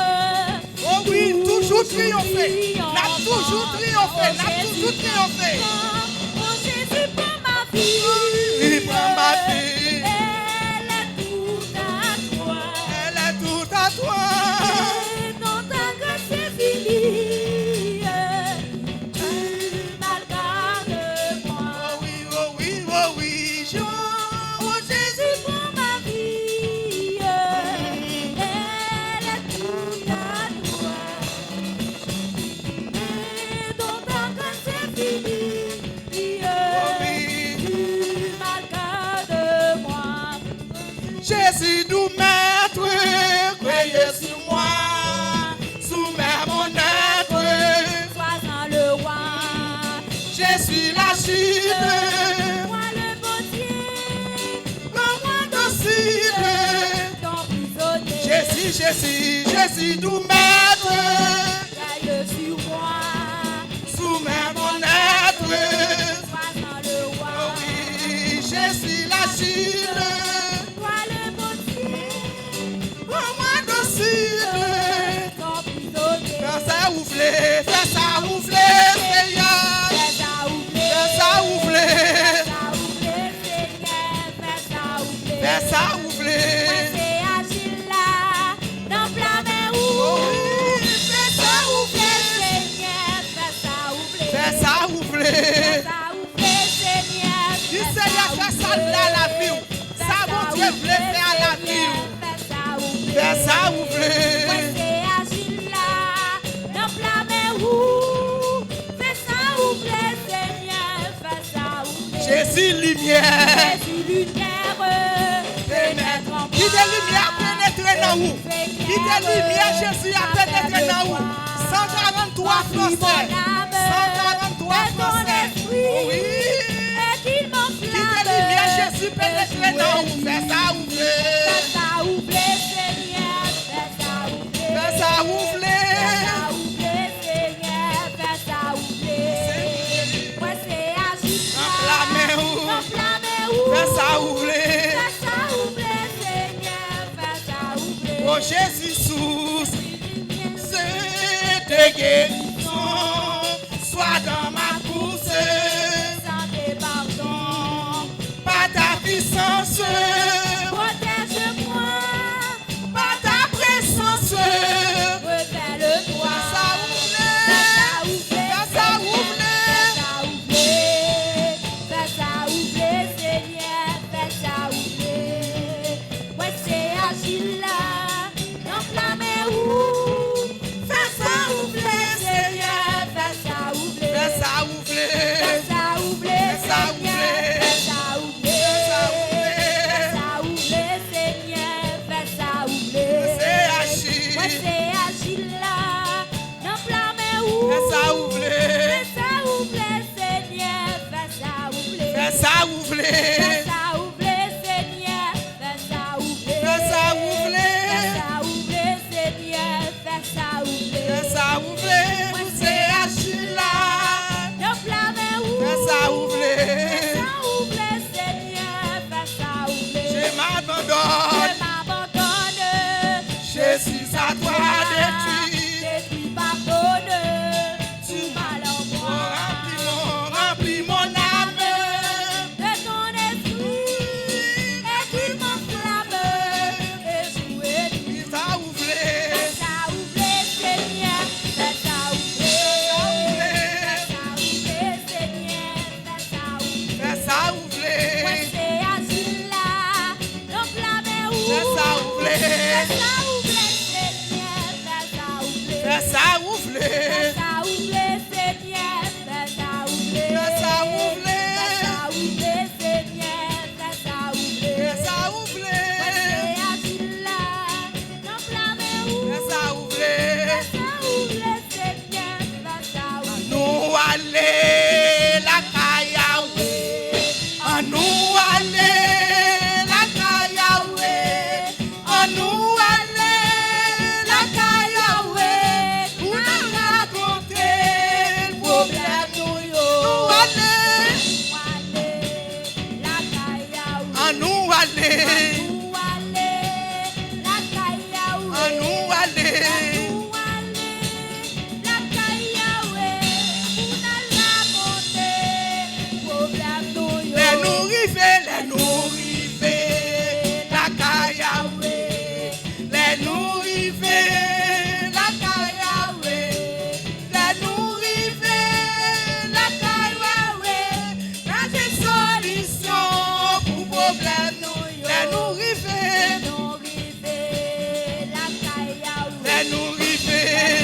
Oh oui, toujours triompher. N'a toujours triomphé, n'a toujours triomphé. Oh Jésus, prends ma vie. Il prend ma vie. Elle est tout à toi. Elle est tout à toi. Dans ta grâce infinie, tu m'accordes moi. Oh oui, oh oui, oh oui. Oh Jésus, prends ma vie. Elle est tout à toi. Dans ta grâce infinie, Oh oui. tu m'accordes moi. Jésus nous maître, croyez sur moi. Soumets mon être. Sois-en le roi. Je suis la chute. Moi le Dieu, Rends-moi docile. ton prisonnier. Jésus nous maître. Veille sur moi. Soumets mon être. Sois-en le roi. Oh oui, je suis la chute. Toi le Dieu, Rends-moi docile. ton prisonnier. Fais ça ouvler, Seigneur. Fais ça ouvrir. Fais ça ouvler. Fais ça ouvrir, Seigneur. Fais ça ouvrir. Fais ça ouvler. le faire à la vie. Ça, bon Dieu voulait faire à la vie. Fais ça, vous voulez. Moi, c'est agile là, dans plein mer où. Fais ça, vous voulez, Seigneur. Fais ça, vous voulez. Jésus lumière. Jésus lumière. Pénètre en moi. Qui de lumière pénétrer dans vous? Qui de lumière Jésus a pénétré dans vous? 143 Français. 143 Français. Oui. Et qu'il m'enflamme. Qui de lumière Jésus pénétré dans vous? Fais ça, vous voulez. Fais ça, vous voulez, Seigneur. Fais ça, vous voulez. Fais ça, vous voulez. Fais ça, vous voulez, Seigneur. Fais ça, vous voulez. Moi, c'est agile là. Enflammez où? Enflammez où? Fais ça, vous voulez. Fais ça, vous voulez, Seigneur. Fais ça, vous voulez. Oh Jésus sous, c'est tes guérisons, sois dans ma course, Santé, pardon. par ta puissance, Protège-moi. par ta présence. Révèle-toi. Ça ouvre, Fais ça, vous voulez. ça ouvre. Fais ça, ouvre, Seigneur. Fais ça, ouvre. Moi, c'est agile là. Dans plein mer où. Fais ça, ouvre, Seigneur. Fais ça, ouvre. fais ça, ouvre. Fais ça, ouvre, Fais ça, Seigneur. ouvre. Fais ça, ouvre. Fais ça, ouvre, Seigneur. Fais ça, ouvre. C'est agile. Moi, c'est agile là. Dans plein mer où. Fais ça, ouvre. Fais ça, ouvre, Seigneur. Fais ça, ouvre. Fais ça, ouvre. Fais ça, ouvre, Seigneur. Fais ça, ouvre. Fais ça, ouvre. Fais ça, ouvre, Seigneur. Fais ça, ouvre. Fais ça, ouvre. C'est agile là. Dans plein mer où. Fais ça, ouvre. Fais ça, ouvre, Seigneur. Fais ça, ouvre. Je m'abandonne. Je m'abandonne. Jésus, à toi détruit. Détruis, pardonne. Tout mal en moi. Remplis mon âme. De ton esprit. Et qu'il m'enflamme. Et jouer. Fais ça, ouvre. Fais ça, ouvre, Seigneur. Fais ça, ouvre. Fais ça, ouvre, Seigneur. Fais ça, ouvre. Fais ça, ouvre. Moi, c'est agile là. Dans plein mer où. Fais ça, ouvre. Fais ça, ouvre, Seigneur. Fais ça, ouvre. Fais ça, ouvre. Fais ça, ouvre, Seigneur. Fais ça, ouvre. Fais ça, ouvre. Fais ça, ouvre, Seigneur. Fais ça, ouvre. Fais ça, Moi, ouvre. c'est agile là. Dans plein mer où. Fais ça, ouvre. Fais ça, ouvre, Seigneur. Fais ça, ouvre. Nous aller la Kayawe. À nous aller la Kayawe. À nous aller la Kayawe. Pour nous raconter le problème nous yo. Nous aller. À nous aller. À nous aller. Les nous river, la Kayawe. Les nous river, la Kayawe. Les nous river, la Kayawe. Quand j'ai solution pour problème nous. Les nous river, les nous river. Les nous river.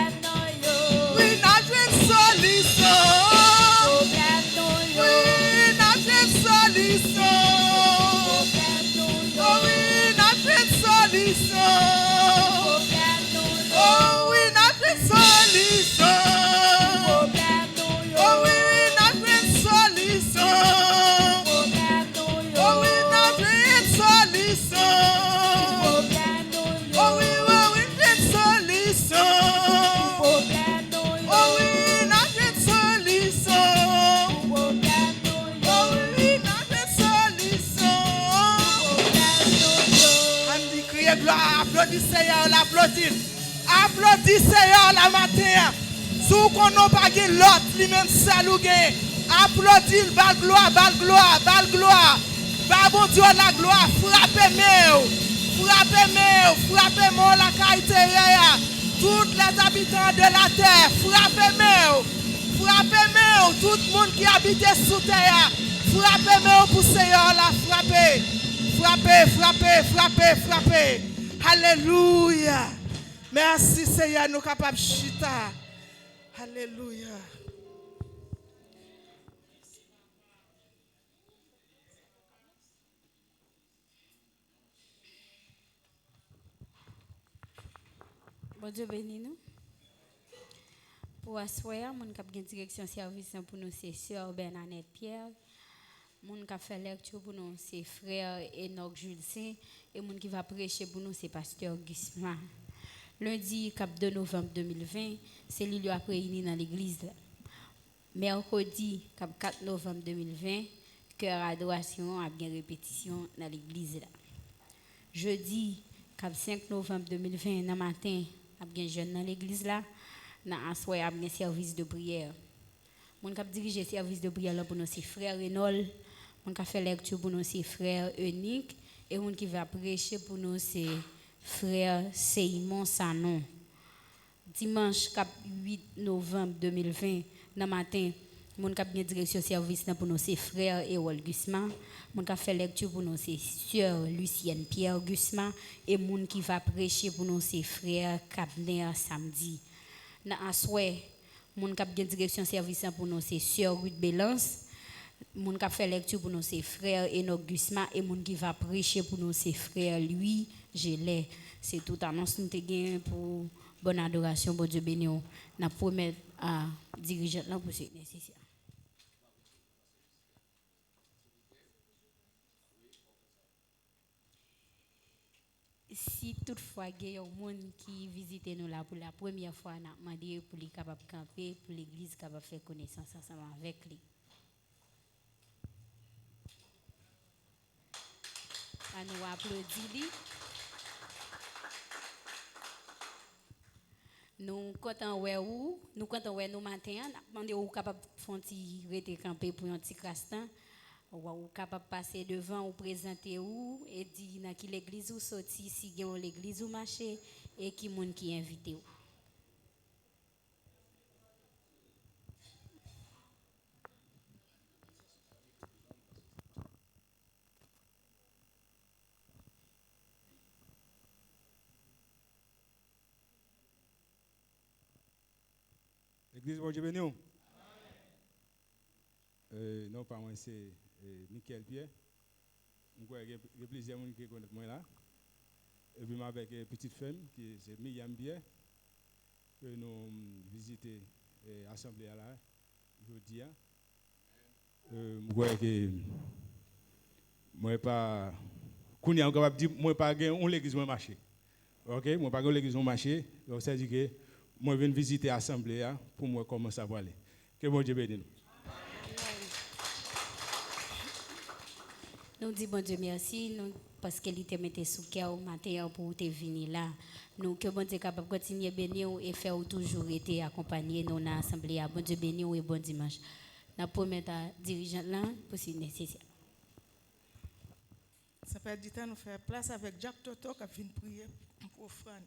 Oui, notre solution. Oui, notre solution. Oh oui, notre solution. Oh oui, notre solution. Oh oui, notre solution. Oh oui, notre solution. Oh oui, notre solution. Oh oui, notre solution. Oh oui, notre solution. On dit crier gloire, applaudissez Seigneur, l'applaudit. Applaudissez Seigneur la matin. Sous qu'on n'a pas l'autre, lui-même seul ou gain. Applaudis, bal gloire, bal gloire, bal gloire. Bah bon Dieu la gloire, frappez-moi. frappez-moi la caïteria. Tous les habitants de la terre, frappez-moi. Frappez-moi, tout le monde qui habite sous terre. Frappez-moi pour Seigneur la frapper. Frappez. Alléluia. Merci Seigneur, nous capables de chita. Alléluia. Bon Dieu bénis nous. Pour asseoir, mon cap gen direction service pour nous c'est sœur Bernadette Pierre. Mon qui fait lecture pour nous c'est frère Enoch Julien et mon qui va prêcher pour nous c'est pasteur Gusman. Lundi 2 novembre 2020, c'est lui a réuni dans l'église. Mercredi 4 novembre 2020, cœur adoration a bien répétition dans l'église. Jeudi 5 novembre 2020 dans matin, a bien jeune dans l'église là, dans soir a bien service de prière. Mon cap diriger service de prière là pour nous c'est frère Renol, mon qui fait lecture pour nous c'est frère Eunique et mon qui va prêcher pour nous c'est frère Seymon Sanon. Dimanche 8 novembre 2020 dans matin, mon cap bien direction service pour nous c'est frère Erol Gusman, mon qui fait lecture pour nous c'est sœur Lucienne Pierre Gusman et mon qui va prêcher pour nous c'est frère Kabner samedi. Dans assoir, mon cap bien direction service pour nous c'est sœur Ruth Belance. Mon qui fait lecture pour nous c'est frère Enoch Gusman et mon qui va prêcher pour nous c'est frère Louis Gelé. C'est tout annonce nous te gain pour bonne adoration bon Dieu béni. N'a promettre à dirigeant là pour c'est nécessaire. Si toutefois il y a un monde qui visite nous là pour la première fois, n'a demandé pour les capable camper pour l'église capable faire connaissance ensemble avec lui. À nous applaudir. Nous comptons où nous comptons où nous matin, demandé ou capable font rester camper pour un petit castan. Ou capable passer devant ou présenter où et dire dans qui l'église ou sorti si gagne l'église ou marché et qui monde qui invité ou. L'église, bon Dieu béni. Non, pas moi, c'est Michael Pierre. Il y a plusieurs personnes qui connaissent moi là. Et puis, avec une petite femme, qui c'est Myriam Pierre, que nous visitons l'Assemblée là, jeudi. Je crois que moi, pas. Qu'on est capable de dire, moi, pas gagner l'église, moi, marché. Ok? Moi, pas gagner l'église, moi, marché. Donc, ça dit que moi, je viens visiter l'Assemblée pour moi commencer à voir aller. Que bon Dieu bénisse. Nous disons bon Dieu merci nous, parce qu'il te mettait sous cœur au matin pour te venir là. Nous que bon Dieu capable de continuer bénir et faire toujours été accompagner nous dans l'assemblée. Bon Dieu bénir et bon dimanche. Nous promettons à dirigeant là pour si nécessaire. Ça fait du temps nous faire place avec Jacques Toto qui vient prier pour offrande.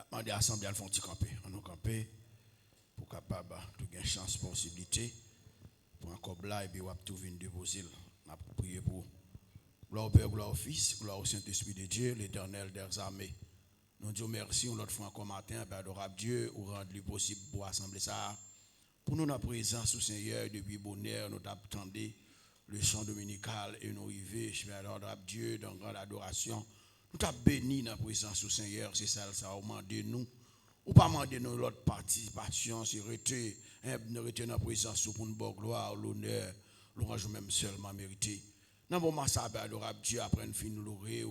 Demandez à l'Assemblée à faire un petit camper. On nous camper pour capable de gagner chance, possibilité pour encore là et puis on va tout venir déposer. On a prié pour gloire au Père, gloire au Fils, gloire au Saint-Esprit de Dieu, l'Éternel des armées. Nous disons merci, on l'autre fois encore matin, adorable Dieu, ou rendre le possible pour assembler ça. Pour nous, notre présence au Seigneur, depuis bonheur, nous attendons le chant dominical et nous arrivons, je vais adorable Dieu, dans grande adoration. Nous t'avons béni dans la présence du Seigneur, c'est ça, ça a demandé nous. Ou pas demander nous l'autre participation, c'est rester dans la présence pour nous bonne gloire, l'honneur, l'orange même seulement mérité. Dans le moment ça, adorable Dieu, après une fin nous louer,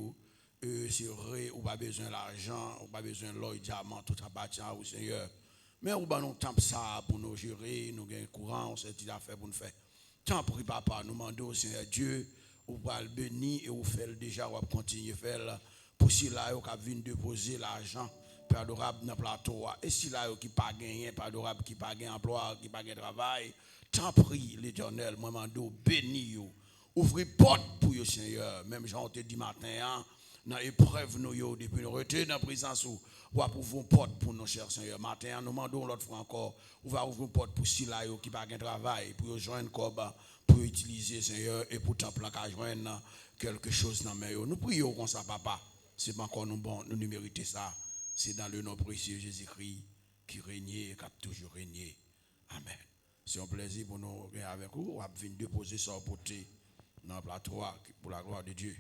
c'est vrai, ou pas besoin d'argent, ou pas besoin de l'or, diamant, tout appartient au Seigneur. Mais ou pas nous temps ça pour nous gérer, nous gagner courant, on sait qu'il a fait pour nous faire. Tant pis papa, nous demandons au Seigneur Dieu, ou va le bénir et ou faire déjà, ou va continuer à faire pour si là, vous avez déposer l'argent. Père adorable, dans le plateau. Et si là, qui pas gagné, Père adorable, qui pas gagné emploi, qui pas gagné travail, t'en prie, l'Éternel, moi, mando, bénis. Ouvrez porte pour vous, Seigneur. Même j'en ai dit matin, hein, dans l'épreuve, nous, depuis nous retourner dans la présence, ou pour ouvrir une porte pour nous, cher Seigneur. Matin, nous demandons l'autre fois encore, on va ouvrir une porte pour Sila, qui pas gagné travail, pour joindre comme pour utiliser, Seigneur, et pour temple qu'à joindre quelque chose dans mes yeux. Nous prions comme ça, papa. C'est pas encore nous bon, nous méritons ça. C'est dans le nom précieux Jésus-Christ qui règne et qui a toujours régné. Amen. C'est un plaisir pour nous avec vous. On va venir déposer ça au côté dans le plateau pour la gloire de Dieu.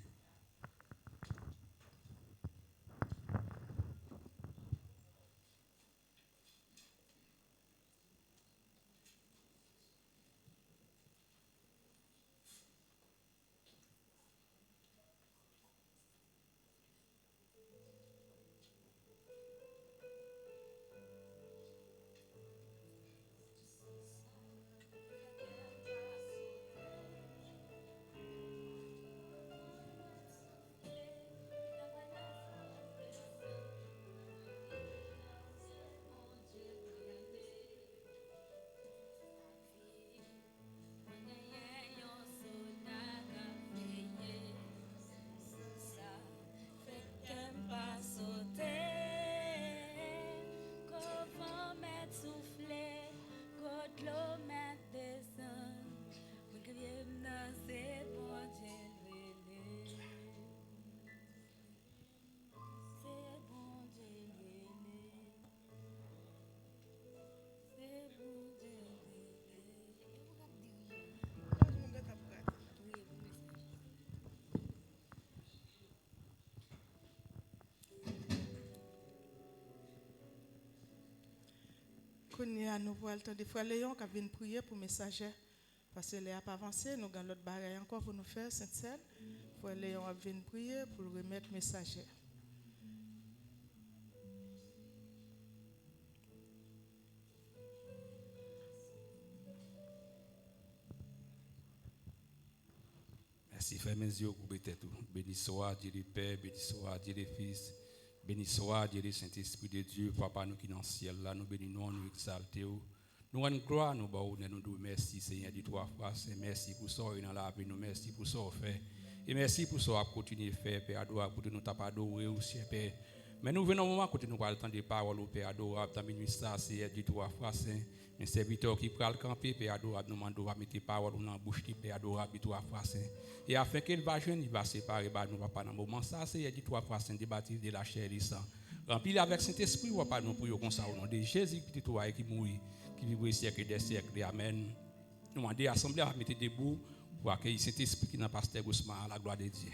Nous voyons le temps des frères Léon qui viennent prier pour messager. Parce que les a pas avancé, nous avons l'autre bagaille encore pour nous faire, Saint-Celle. Frère Léon vient prier pour remettre messager. Merci, frère, mes yeux, pour tout. Béni soit Dieu le Père, béni soit Dieu le Fils, béni soit Dieu le Saint-Esprit de Dieu, Papa, nous qui dans le ciel, là, nous bénissons, nous exaltons. Nous rendons gloire, nous baillons, nous disons merci, Seigneur, du trois fois, merci pour ça, dans la vie, nous merci pour ça, fait. Et merci pour ça, continuer à faire, Père adorable, pour nous taper adorer aussi, Père. Mais nous venons au moment où nous parlons des paroles au Père adorable, dans minuit ça, c'est du trois fois, Saint. Un serviteur qui prend le camper, Père adorable, nous demandons à mettre les paroles dans la bouche, Père adorable, du trois fois, Saint. Et afin qu'il va joindre, il va séparer, nous va pas dans le moment ça, c'est du trois fois, Saint, débattre de la chair et sang. Rempli avec Saint-Esprit, on va pas nous prier comme ça, au nom de Jésus, qui mourit, qui vit au siècle des siècles. Amen. Nous demandons à l'Assemblée à mettre debout pour accueillir Saint-Esprit qui n'a pas pasteur Ousmane à la gloire de Dieu.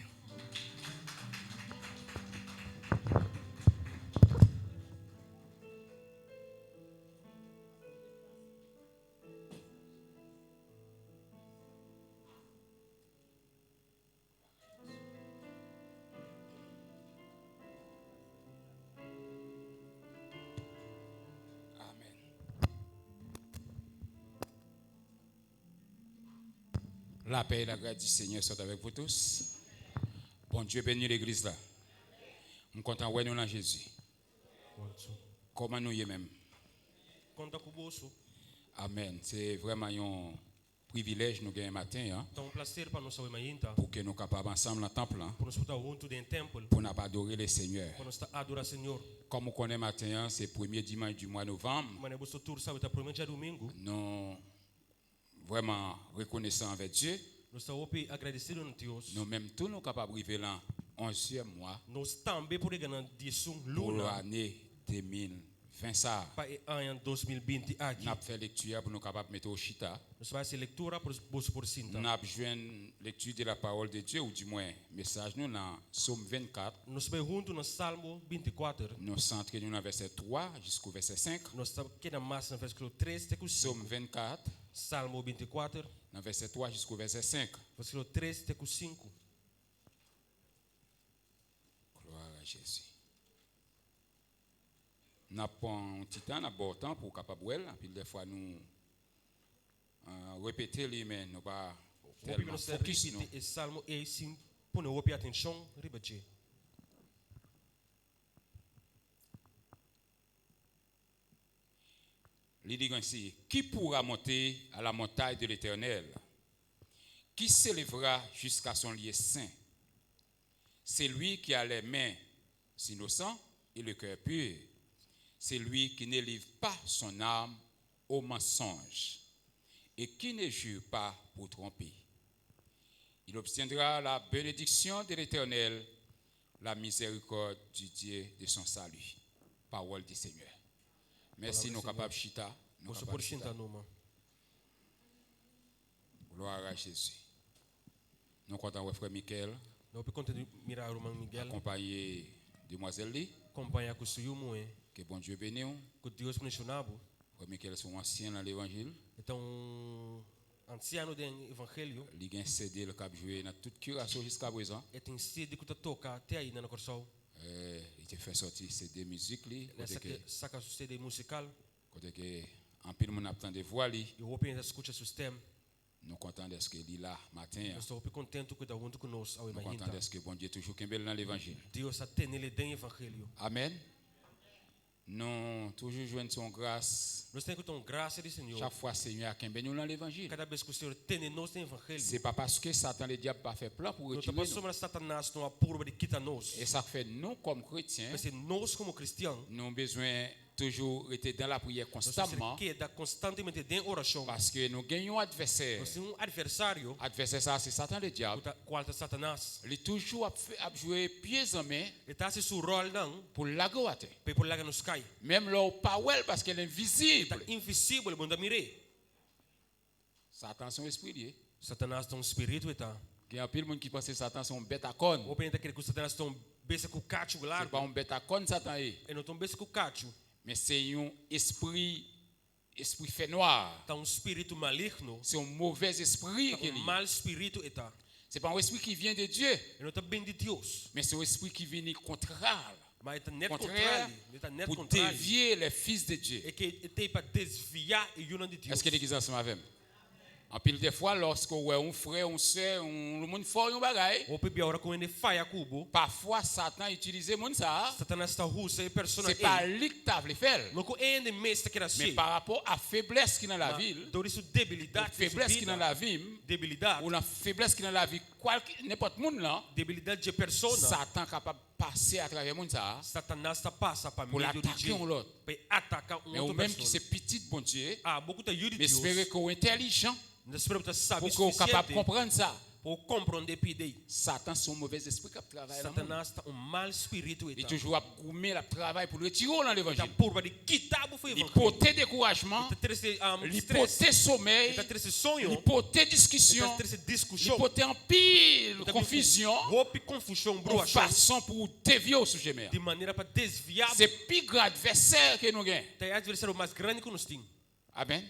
La paix et la grâce du Seigneur sont avec vous tous. Bon Dieu bénit l'église là. Je suis content de nous dans Jésus. Comment nous y même. Amen. C'est vraiment un privilège nous gagner matin hein, pour que nous capables ensemble dans le temple hein, pour nous adorer le Seigneur. Comme vous connaissez matin, c'est le premier dimanche du mois de novembre. Nous vraiment reconnaissant avec Dieu. Nous même tous nous capables de vivre là 11e mois pour l'année 2020 ça. Nous avons fait lecture pour nous capables de mettre au chita. Nous avons joué une lecture de la parole de Dieu ou du moins message nous dans Psaume 24. Nous centrons nous dans verset 3 jusqu'au verset 5. Psaume 24. Salmo 24, dans verset 3 jusqu'au verset 5. Versículo 3 até o 5. Gloire à Jésus. Nous avons un petit temps, nous avons un temps pour capable puis des fois nous répéter les mais nous pas tellement focus non. E Salmo e sim pone o atenção ribeche. Il dit ainsi, qui pourra monter à la montagne de l'Éternel? Qui s'élèvera jusqu'à son lieu saint? C'est lui qui a les mains innocentes et le cœur pur. C'est lui qui ne livre pas son âme au mensonge et qui ne jure pas pour tromper. Il obtiendra la bénédiction de l'Éternel, la miséricorde du Dieu de son salut. Parole du Seigneur. Merci, nous capables chita. Nous Você capables pode chita. sentar numa. Gloire à Jésus. Nous comptons avec frère Michael, Não pe conta de mirar o irmão Miguel, accompagné de demoiselle Lee. acompanhar com o seu moe, Que bon Dieu bénisse. que Deus mencionava. Frère Michael est ancien dans l'évangile. Então, anciano do evangelho, Il a un CD le cap joué dans toute curation jusqu'à présent. e tem sido que toca até aí na corção. Il a fait sortir CD musique li, Essa côté que saca o CD musical, que en pile mon attend de voix li. eu opinião da escuta sistema. Nous content de ce que il là matin. Eu estou contente com o junto conosco ao Nous content imagina. de ce que bon Dieu toujours kembel dans l'évangile. Deus até nele tem evangelho. Amen. Nous toujours joindre son grâce. Nós temos que ter graça do Senhor. Chaque fois Seigneur kembel nous dans l'évangile. Cada vez que o Senhor tem nós tem evangelho. C'est pas parce que Satan le diable pas fait plan pour Não retirer estamos nous. sobre Satanás não apurba de quitar nós. Et ça fait nous comme chrétiens, Mas nós como cristãos, nous avons besoin toujours rester dans la prière nós temos constamment que estar constantemente em oração. parce que nous gagnons un adversaire. Nós temos adversário, Adversaire ça c'est Satan le diable. qual é Satanás. Il est toujours à jouer pieds en main Ele está se seu rol não, pour l'agoter. para por lá que nos cai. Même là où pas well parce qu'elle est Está invisible. invisível, bom da mire. Satan son esprit lié. Satanás tem espírito eta. Il y a un pile de monde qui pense que Satan c'est un bête à cornes. O pensa que Satanás tem besa com cacho C'est largo. pas un bête à cornes Satan est, E não tem besa com cacho. mais c'est un esprit fait noir. Tá espírito maligno. C'est un mauvais esprit qui est lié. Mal espírito eta. C'est pas un esprit qui vient de Dieu, E não tá bem de Deus. mais c'est un esprit qui vient contraire. Mas está net Contraire contrário. Ele tá net pour contrário. dévier les fils de Dieu. É que tem para desviar e não de Deus. Est-ce que l'église ensemble avec moi? En pile des fois, lorsque ouais, un frère, un soeur, le monde fort un bagay, O pepe agora com ele faia cubo. parfois Satan utilise mon ça. Satanás está russa e persona C'est pas lui qui t'a voulu faire, Não com ele mesmo que era mais assim. par rapport à faiblesse qui est dans la ville, Por isso debilidade, faiblesse qui est dans la vie, debilidade, ou la faiblesse qui est dans la vie, n'importe monde là, debilidade de persona. Satan est capable de passer à travers mon ça Satanás está passa para pour meio de l'attaquer un l'autre. para atacar Mais ou outra même qui pessoa. c'est petit bon Dieu, Ah, beaucoup de Deus. mais espérer qu'on est intelligent Nós esperamos saber pour qu'on soit capable de suficiente comprendre ça. para compreender pidei. Satan c'est un mauvais esprit qui travaille dans le monde. Satanás está mal espírito Il eta. toujours à goumer le travail pour le retirer dans Está l'évangile. por de quitar o Il evangelho. portait découragement, Está triste il stress. portait sommeil, Está triste sonho. il portait discussion, Está triste il discussão. portait en pile confusion, Roupa e confusão, de broação. façon pour dévier au sujet. De maneira para desviar. C'est le plus grand adversaire que nous avons. Tem adversário mais grande que nós temos. Amen.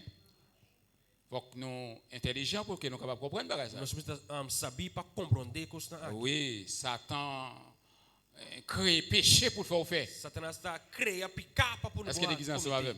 Il faut que nous soyons intelligents pour que nous soyons capables de comprendre ça. Nós precisamos saber para compreender que está aqui. Oui, Satan crée péché pour le faire. Satanás está a criar picar para por Est-ce que l'église est ensemble avec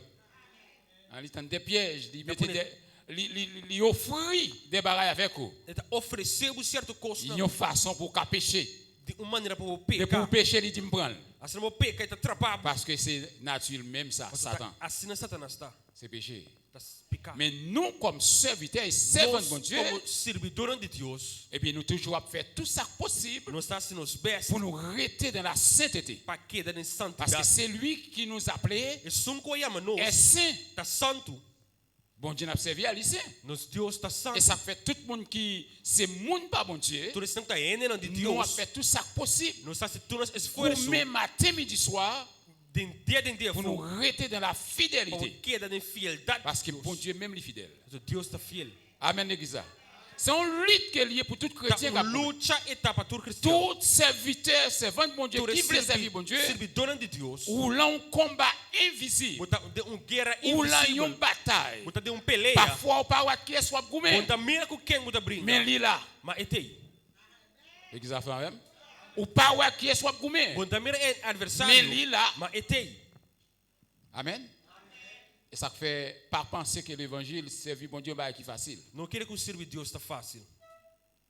moi? Il tente des pièges, il offre des bagailles avec vous. Ele está oferecendo certo custo. Il y a une façon pour qu'à pécher. De uma maneira para o Mais pour pecar. pécher, il dit me prendre. Assim não peca, ele está atrapado. Parce que c'est naturel même ça, Satan. Assim não Satanás está. C'est péché. Está picar. Mais nous, comme serviteurs et servants de Nós, bon Dieu, como servidor de Deus, et bien nous toujours à faire tout ça possible nós está assim nos best pour nous rester dans la sainteté. para queda em Parce que santidade. c'est lui qui nous a appelés E sum coiama nós, est saint. está santo. Bon Dieu n'a servi à lycée. Nos Deus está santo. Et ça fait tout le monde qui c'est monde pas bon Dieu. Tudo isso não está indo de Nous a Deus. fait tout ça possible. Nós está se tornando Pour esforço même matin, midi, soir, de dia em dia pour nous for. rester dans la Para fidélité. queda em fidelidade. Parce que bon Dieu même les fidèles. Deus está fiel. Amen, l'église. C'est une lutte qui est liée pour tout chrétien. Está luta etapa todo cristão. Tout serviteur, servant de bon Dieu, qui veut servir bon Dieu, Servidor de Deus. ou là un combat invisible, Botar de guerra ou là invisível. une bataille. Botar de peleia. Parfois, on parle qui est soit gourmet, Botar mira com quem botar brinca. mais lui là, Mas etei. l'église a fait même. Ou parle qui est soit gourmet, Botar mira é mais adversário. lui là. Mas etei. Amen. Et ça fait pas penser que l'évangile servir bon Dieu bah qui facile. Não queira que o servir Deus está fácil.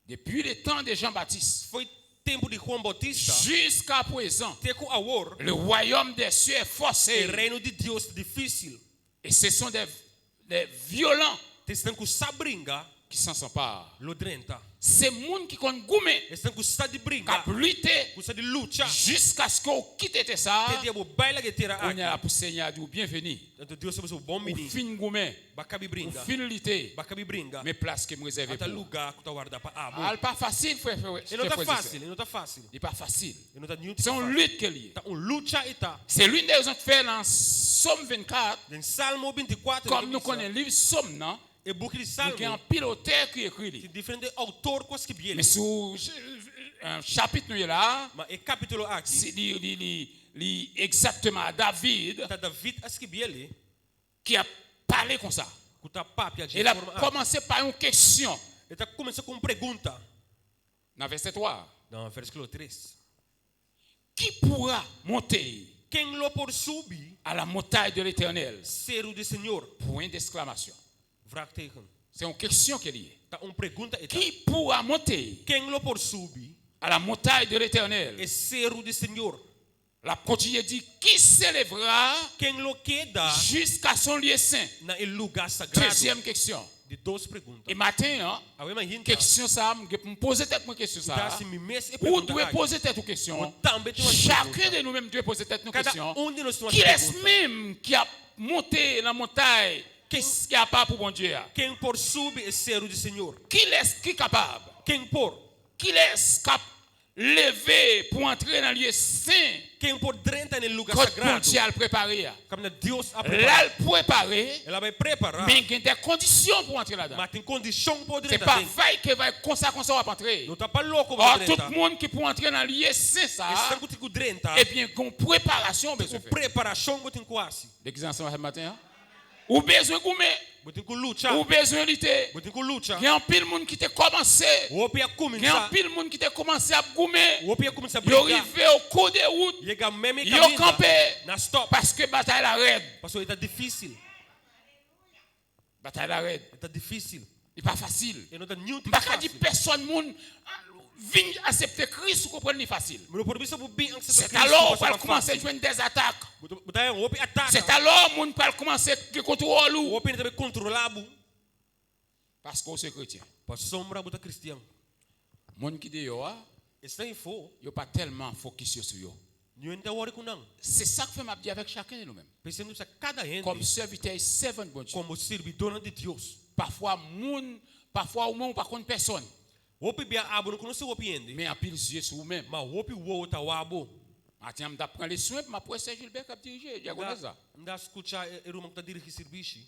Depuis le temps de Jean-Baptiste Foi tempo de João Bautista. jusqu'à présent, Até com a war. le royaume des cieux est O forcé. reino de Deus é difícil. Et ce sont des violents Tem que sabringa qui s'en s'emparent. lo drenta. C'est les gens qui ont goumé, Tem que sa di qui bringa, ont lutté ku sa di lucha. jusqu'à ce qu'on quitte ça. Te dia bo baila que tira On est là aqui. pour Seigneur dire bienvenue. Então Deus sabe o bom Au menino. fin goumé, Bakabi au bringa. fin lutter, Bakabi bringa. mais place que me réserve Ata pour. lugar que tá guarda para abo. Ah, pas facile, frère. E não tá fácil, e não tá fácil. Il n'est pas facile. E não tá nenhum C'est une lutte qu'il y a. Tá lucha e tá. C'est l'une des raisons que fait dans Somme 24, Em Salmo 24, comme nous connaissons le livre Somme, non? e book de Nous avons un Salmo, piloteur qui écrit. que diferente autor com as que Mais biele. sous un chapitre nous est là, Mas e capítulo aqui, c'est exactement David tá David as que biele, qui a parlé comme ça. que tá papia de Il a forma. commencé par une question Ele tá começando com pergunta. dans verset 3. Não, versículo 3. Qui pourra monter Quem lo por subir, à la montagne de l'Éternel? ser o de Senhor. Point d'exclamation. Vraagteken. C'est une question qu'il y a. Tá pergunta e tá. Qui pourra monter Quem lo por subir, à la montagne de l'Éternel? é ser o de Senhor. La continue dit qui s'élèvera Quem lo queda jusqu'à son lieu saint. na el lugar sagrado. Deuxième question. De 12 perguntas. Et matin, hein, A imagina. question ça, je me poser tête moi question Tá ça. se me mes e Ou pergunta. doit aqui. poser tête aux questions. Também tem uma Chacun pergunta. de nous-mêmes doit poser tête aux Cada questions. de nós tem uma Qui est-ce pergunta. même qui a monté la montagne qui a pas pour bon Dieu? Quem por sub é ser o de Senhor. Qui est qui est capable? Quem por? Qui est capable lever pour entrer dans le lieu saint Quem por drenta no lugar que bon sagrado. Dieu a préparé? Como Deus a Là, preparado. le préparé, Ela vai preparar. mais il y a des conditions pour entrer là-dedans. Mas tem condição para C'est drenta. pas vrai que va comme ça va entrer. Não tá para louco Or, para tout drenta. le monde qui peut entrer dans le lieu saint, ça, Esse tempo tem que drenta. eh bien, une préparation, besoin Com faire. preparação que tem quase. L'église ensemble ce matin, hein? Ou besoin de goumer, Tem que lutar. ou besoin de lutter. Tem que lutar. Il y a un pile monde qui t'a commencé. O opia Il y a un começar. pile monde qui t'a commencé à goumer. O opia começar a Ils brigar. arrivé au cours des routes. Chega mesmo Ils e ont campé. Na stop. Parce que bataille la raide. Pastor, está difícil. Bataille la raide. Está difícil. Il n'est pas facile. E não tá nenhum Je tipo ne pas dire fácil. personne monde vient accepter Christ ou comprendre ni facile. Mas por isso o bem que C'est alors qu'on va commencer à jouer des attaques. Botar o opia ataca. C'est alors qu'on va commencer à contrôler. O opia também controlado. Parce qu'on est chrétien. Para sombra botar cristiano. Les gens qui disent, Está em fo. ils ne pas tellement focus sur eux. Nenhum tá hora com não. C'est ça que fait ma vie avec chacun de nous-mêmes. Pensando que cada Comme gente serviteur et servant de bon Dieu. como servidor de Deus. Parfois, parfois ou même par contre personne. O opia bia abo não conhece o opia ende. Mais en pile yeux sur vous-même. Mas o opia o tá o abo. Maintenant, je prends les soins, ma pour Saint Gilbert qui a dirigé. Diagonal ça. Não escutar o irmão que tá dirigindo serviço.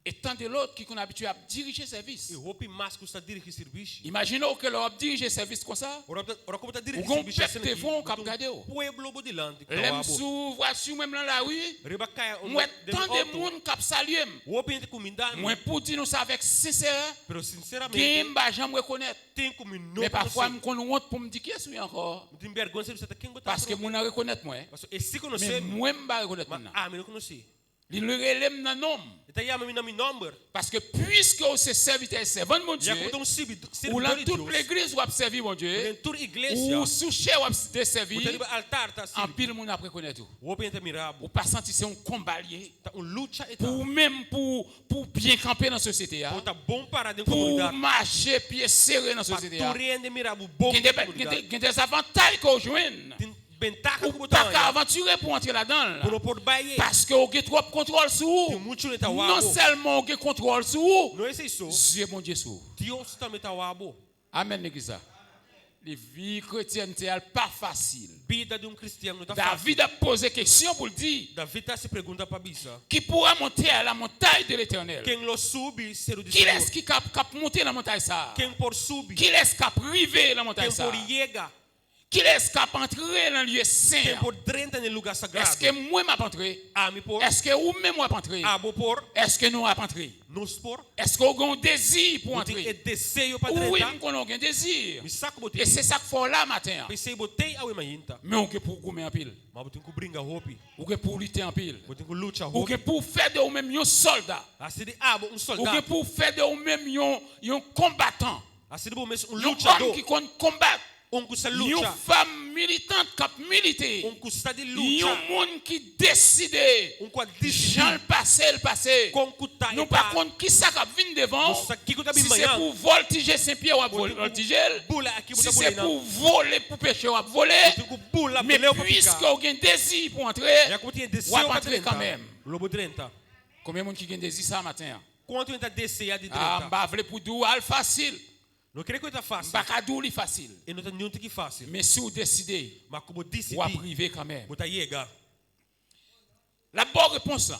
Et tant de l'autre qui sont habitués à diriger service. E o opia mais que está dirigindo serviço. Imaginez que l'on dirige service comme ça. Ora como tá Ou dirigindo gon serviço peuple devant cap garder. pueblo bodilante. L'aime sous voiture même dans la rue. Riba caia Moi tant de monde cap saluer. O opia tem comida. Moi pour dire nous ça avec sincère. Pero sinceramente Qui m'a jamais reconnaître. tem como não. Mais parfois me connais honte pour me dire qui est encore. Tem vergonha de você tá quem botar. Parce que mon reconnaître moi. E se Mais conhecer, moi me reconnaître mas maintenant. me não conheci. Il le relève dans nom. Então ia me nome number. Parce que puisque vous êtes serviteur et servant de mon Dieu, Já quando ou dans servidor de toute Deus. l'église vous avez servi mon Dieu, Em toda igreja. ou sous chez vous avez O servi, teu altar tá en assim. pile monde après connaître. O opia tá mirabo. Ou pas senti c'est un combat lié Tá luta e tá. pour même pour bien camper dans la société, Ou tá bom para dentro da pour comunidade. marcher pied serré dans la société. Paturiende mirabo bom. Il y a des avantages qu'on joue. Tem ventaja Ou que pas botar. qu'à aventurer pour entrer là-dedans. Por por baie. Parce que vous avez trop de contrôle sur Tem vous. muito neta Non wabo. seulement vous avez contrôle sur vous, Não é isso. Dieu mon Dieu sur vous. Deus também tá wabo. Amen, l'église. La vie chrétienne, c'est pas facile. Vida de cristiano não tá fácil. David a posé question pour le dire. David tá se pergunta para Bisa. Qui pourra monter à la montagne de l'éternel? Quem lo sube ser o de Qui Senhor. est-ce qui cap monter la montagne ça? Quem por sube. Qui est-ce qui a privé la montagne Quem ça? por chega. Qui est-ce qui a entré dans le lieu saint? Quem por drenta no lugar Est-ce sagrado. que moi m'a entré? Ami por. Est-ce que vous même m'a entré? Abo por. Est-ce que nous m'a entré? Nos por. Est-ce qu'on a un désir pour Tem entrer? desejo para Oui, drenta. nous avons un désir. Me saco botei. Et c'est ça qu'il faut là matin. Pensei botei ao imaginta. Mais on est pour gommer en pile. Mas botei com bringa hope. On est pour lutter en pile. Botei com luta On hope. est pour faire de vous-même un soldat. Assim de abo On est soldado. pour faire de vous-même un combattant. Assim de bom mesmo Un lutador. homme qui compte combattre. Que se Une luta. femme militant qui milité. Unkusta di Il y lucha. a un monde qui décide. Unku Jean le passé. Konkuta Nous par contre qui ça qui vient devant? Si c'est pour voltiger Saint-Pierre ou voltiger, si c'est pour voler pour pécher ou voler, mais puisque vous avez un désir pour entrer, vous entrez quand même. Combien de monde qui a un désir ça matin? Quanto entra descer de Ah, 30? je veux pour dire al facile. Não queria que tá fácil. Pas cadouli facile. E não tem nenhum que fácil. Mais si vous décidez, Mas como vous decidi, privé quand même. botar yega. La bonne réponse là,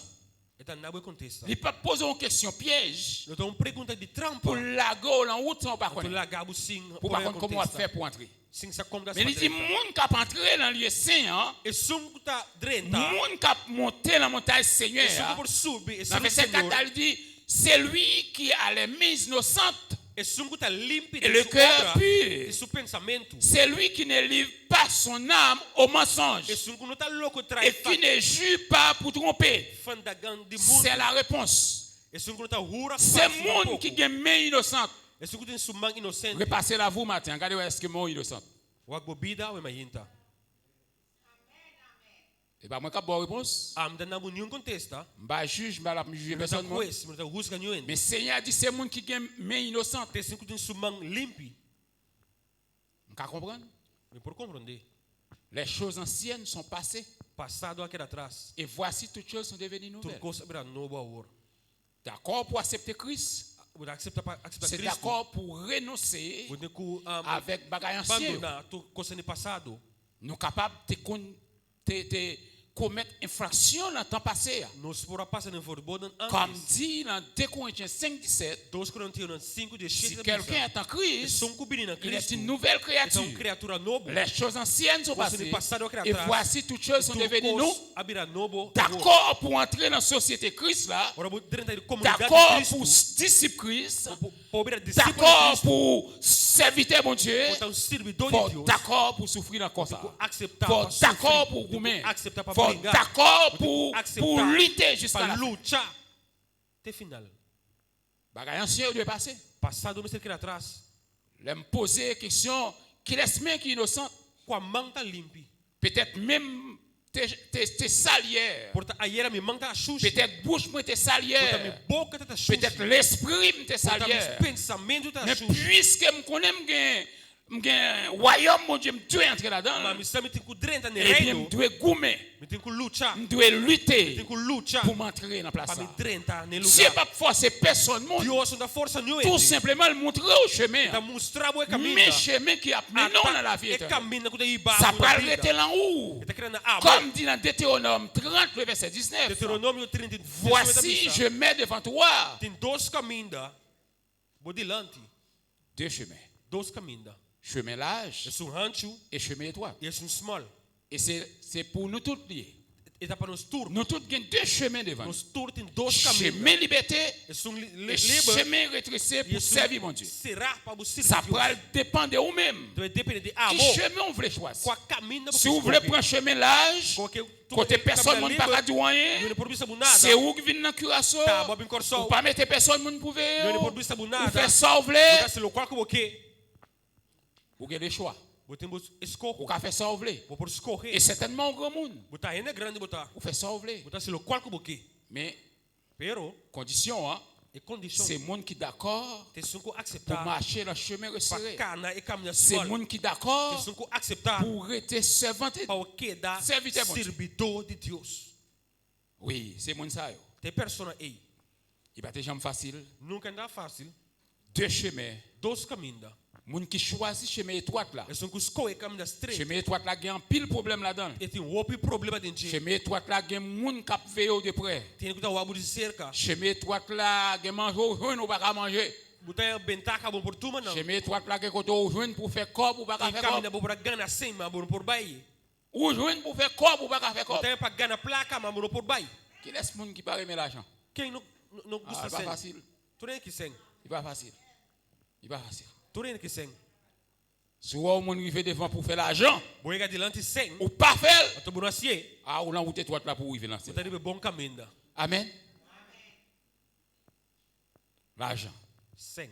Então não é contesta. il peut poser une question piège Não tem pergunta de trampa. pour la go en route sans pas Pour connaître. la gabu sim. Pour pas connaître comment on fait pour entrer. Sim sa como da Mais il dit monde qui a entré dans le lieu saint, hein, E sum tá drenta. monde qui a monté dans la montagne E Seigneur. sum hein. por subir. E Dans sum verset 4, Senhor. il dit c'est lui qui a les mains innocentes E sum tá limpo et le cœur E pur. su pensamento. C'est lui qui ne livre pas son âme au mensonge E sum não tá louco et trai. qui ne jure pas pour tromper. Fandagan de mundo. C'est la réponse. E sum não tá hura. C'est le monde qui a les mains innocentes. E sum tem sumang inocente. Repassez la vous matin. Regardez où est-ce que mon innocent. Wag bobida ou mahinta. Et pas moi qui ai bonne réponse. Am da nabu nenhum contesta. Je juge, je ne juge Não tá personne. juiz, não tá rusga nenhum. Mais Seigneur dit c'est le monde qui a les mains innocentes. Tem cinco tem sumang limpi. Vous comprenez? Me por compreender. Les choses anciennes sont passées. Passado aqui atrás. Et voici toutes choses sont devenues Tudo nouvelles. coisa abrirá novo agora. D'accord pour accepter Christ. Você accepta C'est Cristo. d'accord pour renoncer Você tem que avec bagaille ancien. abandonar tudo coisa no passado. Nous sommes capables de commettre infraction dans le temps passé. Nós fora passar no verboden Comme antes. dit dans 2 Corinthiens 5, 17, 2 Coríntios 5 de si 6 quelqu'un est en Christ, são cubinina il est Cristo. une nouvelle créature. Então criatura novo. Les choses anciennes sont Coisa passées. no passado aqui Et atrás. voici toutes choses sont Tudo devenues coisa nous. abrirá novo. D'accord pour entrer dans la société Christ là. Ora dentro da comunidade D'accord de pour Cristo. disciple Christ. Pour abrir discípulo de D'accord Cristo. pour serviteur mon Dieu. Então servidor Faut de Deus. d'accord pour souffrir dans ça. Pour acceptar. Faut para d'accord sofrer. pour gourmet. Acceptar para Faut brigar. d'accord pour acceptar lutter jusqu'à la Para fin. lutar. Até final. Bagaille ancien doit passer. Passado mas aqui atrás. L'aime poser question qui laisse main qui est innocente. Com a mão tá limpa. Peut-être même tes salières. Porta ayer me mão tá suja. Peut-être bouche moi tes Porta salières. me boca tá suja. Peut-être l'esprit tes Porta salières. me pensamento tá Mais suja. puisque je connais un royaume, mon Dieu, je dois entrer là-dedans. Mas me sabe tem que drenta no Eh bien, reino. je dois gommer. Me tem que lutar. Je dois lutter Tem que lutar. pour m'entrer dans la place. Para me drenta no Si je lugar. pas forcer personne, mon Dieu, Deus não dá força nenhuma. tout simplement le montrer au Dá chemin. mostrar o caminho. Mais chemin qui a mené dans la vie E éternelle. caminho que daí ba. Ça va arrêter là où? Tá querendo aba. Comme dit dans Deutéronome 30, le verset 19. Deuteronômio 30. Voici, je mets devant toi Tem dois caminhos. Bodilante. deux chemins. Dois caminhos. Chemin large É um rancho et chemin étroit. e é small. Et c'est pour nous tous liés. E tá para nos tour. Nous tous avons deux chemins devant nous. Nos tour tem dois caminhos. Chemin liberté É et livre. chemin rétréci pour servir mon Dieu. Será para você Ça va dépendre de vous-même. Vai depender de Quel amor. chemin vous voulez choisir? Qual caminho Si vous voulez prendre chemin large, côté personne ne peut pas dire rien, Não produz nada. c'est où qui vient dans le curaçao. Tá, bob em Vous corso. pas mettre personne ne pouvez. Não produz Vous nada. faites ça, vous voulez. Você se local que você Vous avez le choix. Você tem Vous escorro. pouvez faire ça, vous voulez. Vou por escorrer. Et certainement, au grand monde. Botar ainda é grande botar. Vous faites ça, vous voulez. Botar se local que você. Mais, Pero condition, hein, é condição. c'est le monde qui est d'accord Tem que pour aceitar. marcher dans le chemin resserré. Para cana e caminhar C'est le small. monde qui est d'accord Tem que aceitar. pour être servant. Para o que dá Serviteur bom Deus. servidor de Deus. Oui, c'est le monde ça. Yo. Tem persona aí. Il va être jamais facile. Nunca anda fácil. Deux chemins. Dois caminhos. Moun qui choisit chemin étroit là. É só que escolhe caminho estreito. Chemin étroit là, il y a un pile problème là-dedans. E tem outro problema dentro. Chemin étroit là, il y a moun qui veille de près. Tem que dar o abo de cerca. Chemin étroit là, il y a manger au joint ou pas manger. Botar bentaca bom por tuma não. Chemin étroit là, il y a côté au joint pour faire corps ou pas Tem faire caminho corps. bom para ganhar sem, mas bom por baixo. Ou joint pour faire corps ou pas faire corps. Botar para ganhar placa, mas bom por baixo. Qui laisse moun qui pas aimer l'argent? Quem não Ah, gosta c'est pas sem? facile. Tu nem que sem. C'est pas facile. C'est pas facile. Tu nem que sem. Soit au monde qui fait devant pour faire l'argent, Boiga adiante sem. ou pas faire. Tu bonacier. Ah, ou là où étroit là pour arriver dans Botar de bom caminho. Amen. L'argent. Sem.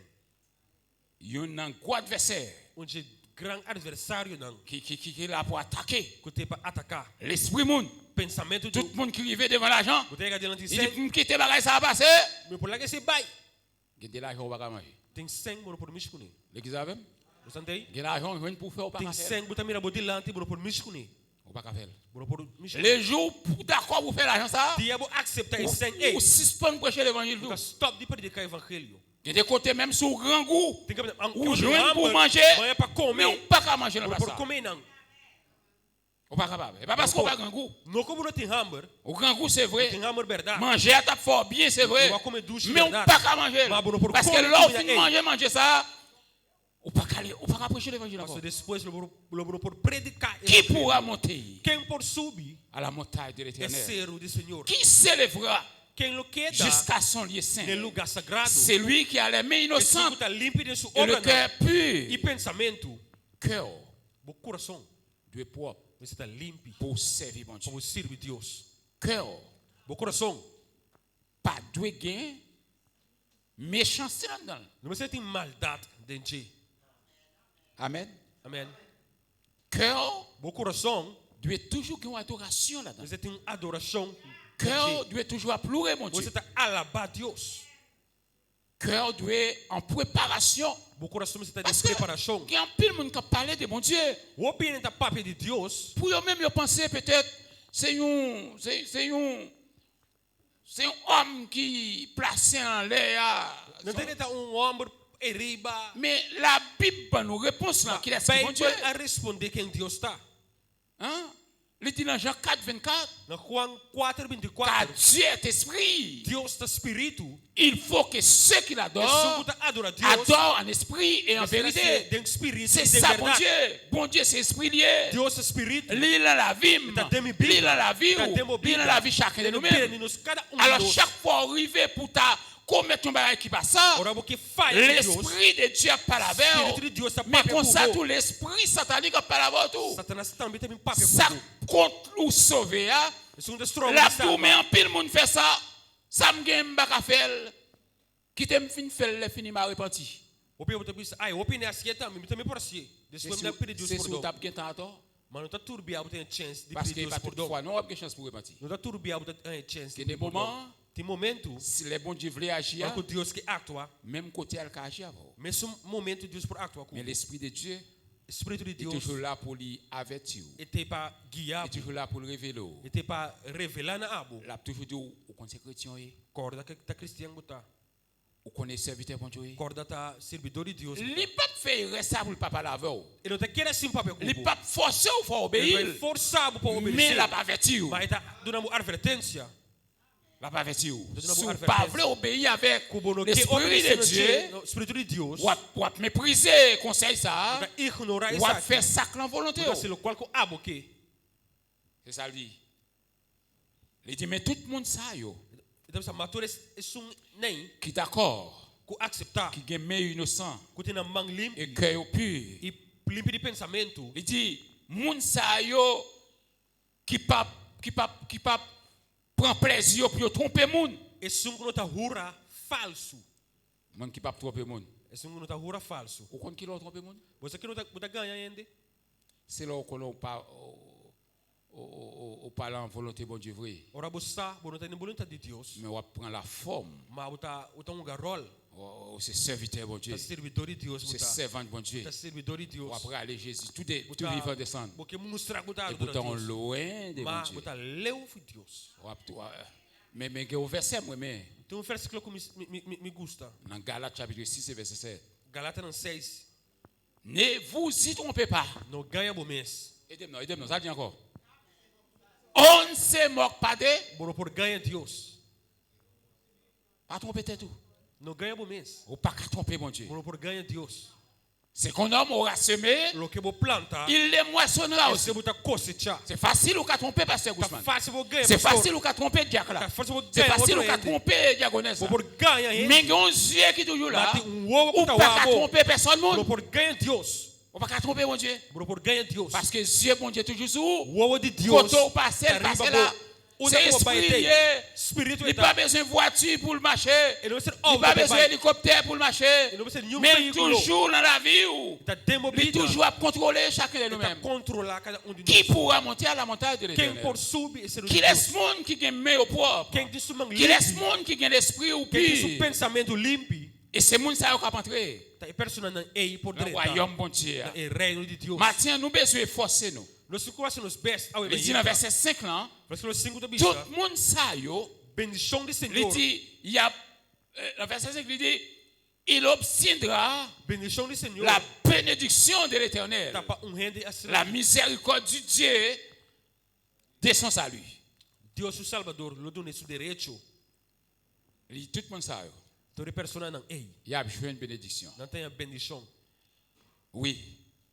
Il y a un gros adversaire Onde grand adversário não. qui est là pour attaquer. Que te para atacar. L'esprit monde. Pensamento Tout do le monde qui arrive devant l'argent. que te delante Il sem. dit, quitter bagage ça va passer. Me por lá que se vai. Il dit l'argent on va pas manger. Tem 100 bora por miscuni. L'église a même. Você entende? Il l'argent on pour faire au pas Tem faire. 100 bota mira bodilante bora por miscuni. On pas faire. Bora por miscuni. Les jours pour d'accord pour faire l'argent ça. Diabo accepta esse 100. Ei, Ou suspend prêcher l'évangile. fica stop de predicar evangelho. Il y a des côtés même sous grand goût. Tem que Ou joindre pour manger. Vai para Mais comer. on pas qu'à manger dans Bora ça. por comer não. On pas capable. Et pas parce qu'on pas grand goût. Não como não tem hamburger. Au grand goût c'est vrai. Tem hamburger verdade. Manger à ta fort bien c'est vrai. On va comer douche, Mais on verdade. pas qu'à manger. Mas bora por Parce que comer, l'offre comida, manger ça. On pas qu'à prêcher l'évangile encore. Mas depois bora por predicar. Qui pourra monter Quem por subir à la montagne de é l'éternel? ser o do Senhor. Qui s'élèvera Quem lo queda jusqu'à son lieu no saint? lugar sagrado. C'est lui qui a les mains Esse innocentes está limpo de sua et le obra cœur pur. e pensamento. Cœur O coração doit être propre você está limpo pour servir mon Dieu. como serve Deus. Cœur O coração pas doit gagner méchanceté là-dedans. não você tem maldade dentro. Amen. Amém. Cœur O coração doit toujours gagner une adoration là-dedans. você tem adoração. Cœur doit toujours pleurer mon Você Dieu. está alabar Deus. Cœur doit être en préparation. O coração você está Parce de que preparação. il y a un pile de monde qui parle de mon Dieu. O opinião da papo de Deus. Pour eux-mêmes, ils pensaient peut-être c'est un homme qui placé en l'air. Não tem que homem eriba. Mais la Bible nous répond là qu'il est ce mon Dieu. Bem a responder quem Deus está. Hein? Il dit dans Jean 4, 24. Na Juan 4:24. Car Dieu est esprit. Deus está espírito. Il faut que ceux qui E l'adorent só adora Deus. adorent en esprit et en vérité. Dentro espírito C'est e de ça, bon verdade. Dieu. Bon Dieu, c'est esprit lié. Deus é espírito. L'île à la vie, l'île à la vie, l'île à la vie chacun de nous-mêmes. Alors chaque fois arrivé pour ta commettre un bagage qui passe ça, Ora porque faz Deus. l'esprit de Dieu parle avec Espírito de Deus está mais papo comme ça com tout l'esprit satanique parle avec tout. Satanás também tem papo Ça com. contre nous sauver, hein? Segundo strong. La tout mais en pile monde fait ça, ça me gagne pas faire. Qui t'aime fin faire les fini m'a repenti. O pio tá pensando, ai, o opinião assim também, também por assim. Depois me pedir Deus C'est por sur dom. tape qui tard Mas não tá turbiar pour ter chance de parce pedir que Deus pas por toute dom. fois non pas chance pour repentir. Não tá turbiar pour ter chance. Il y a des moments Tem momento si les bons Dieu veulent agir, que Deus que atua, même côté elle agit avant. mas um momento Deus por atua com. Mais l'esprit de Dieu Espírito de est Deus toujours là pour lui avertir. était pas Il guiar, est toujours là pour le révéler. était pas révéler na abo. Il a toujours dit au conseil chrétien, Corda que tá cristiano botar. au connaît serviteur bon Dieu. Corda tá servidor de Deus. Il pas faire rester pour le papa laver. Ele não tá querendo assim papel com. Il pas forcer ou faire Ele vai obéir. forçar para Mais obedecer. il a pas avertir. Mas tá dando uma advertência. Il a pas avertir. donne Si une vous advertence. pas voulez obéir avec Kubono que l'esprit de obedecer Dieu, no Espírito de Deus. ou à mépriser conseil ça, Tá ignorar ou à isso. faire ça que la volonté. Então, se o qual que abo que. C'est ça le dit. Il dit mais tout le monde ça yo Então, essa matura é nem qui d'accord, que aceitar qui est meilleur innocent que tem na mão limpa et cœur pur. e limpo de pensamento. Il dit moun sa yo qui pas prend plaisir pour tromper moun. É que não tá hura falso. Moun qui pas tromper moun. É que não tá hura falso. Ou kon qui l'ont tromper moun? Você que não tá ganhando ainda. C'est là qu'on on pas au parlant en volonté bon Dieu vrai. Ora você não tá na vontade de Deus. Mais on prend la forme. Mas você um garol. C'est serviteur bon Dieu. Tá servidor de Deus. C'est servant bon Dieu. Tá servidor de Deus. On après aller Jésus tout vivant descendre. Porque mostrar que tá Et pourtant loin de bon mas Dieu. você leu de Deus. Mais o verset moi mais Tem versículo que me gusta. dans Galates chapitre 6 verset 7. Galatas 6. Ne vous y trompez pas. Não ganha bom mês. Aidez-moi, ça dit encore. On ne se moque pas de. Boro por ganha Deus. Pas tromper tout. Não ganha bom mês. Ou pas qu'à tromper mon Dieu. Boro por ganha Deus. C'est qu'on homme aura semé, Lo que vou plantar. il les moissonnera aussi. Você botar cosechar. C'est facile ou qu'à tromper pasteur Tá Guzman. fácil vou ganhar. C'est facile ou qu'à tromper diacre là. Tá fácil vou C'est ganhar. facile ou qu'à tromper diagonesse. Vou por ganha hein. Mais il y a un Dieu qui est toujours là. Mas tem ovo Ou que tá pas qu'à wabo. tromper personne Boro monde. por ganha Deus. Ou pas qu'à tromper mon Dieu. Boro por ganha Deus. Parce que Dieu bon Dieu toujours sous. O ovo de Deus. Quand on passe tá là. riba C'est esprit lié. Espírito Il n'a pas besoin de voiture pour le marcher. Ele não precisa Il n'a pas besoin de d'hélicoptère pour le marcher. Ele não precisa de nenhum Mais veículo. toujours dans la vie, Está il demovido. toujours à contrôler chacun de Está nous-mêmes. controlar cada de Qui nós. pourra monter à la montagne de Quem l'éternel? por subir e ser o Qui laisse monde qui gagne main au propre? Quem tem sua mão Qui laisse limpa. monde qui gagne l'esprit au Quem tem seu pire? pensamento limpo. Et c'est monde ça qui va entrer Está personando ei por dans le direita. royaume bon Dieu. É reino de Deus. Maintenant, nous besoin forcer nous. Nós ficamos nos best ao Il dit dans verset 5 là, Versículo 5 da tout Bíblia. le monde ça yo, Bendição do il Senhor. dit il y a dans verset 5 il dit il obtiendra Bendição do Senhor. la bénédiction de l'Éternel, Está para rende a la miséricorde du Dieu de son salut. Deus o Salvador lhe dona seu direito. Il dit tout le monde ça yo, Toda pessoa não ei, il y a besoin de bénédiction. não tem a bendição. Oui,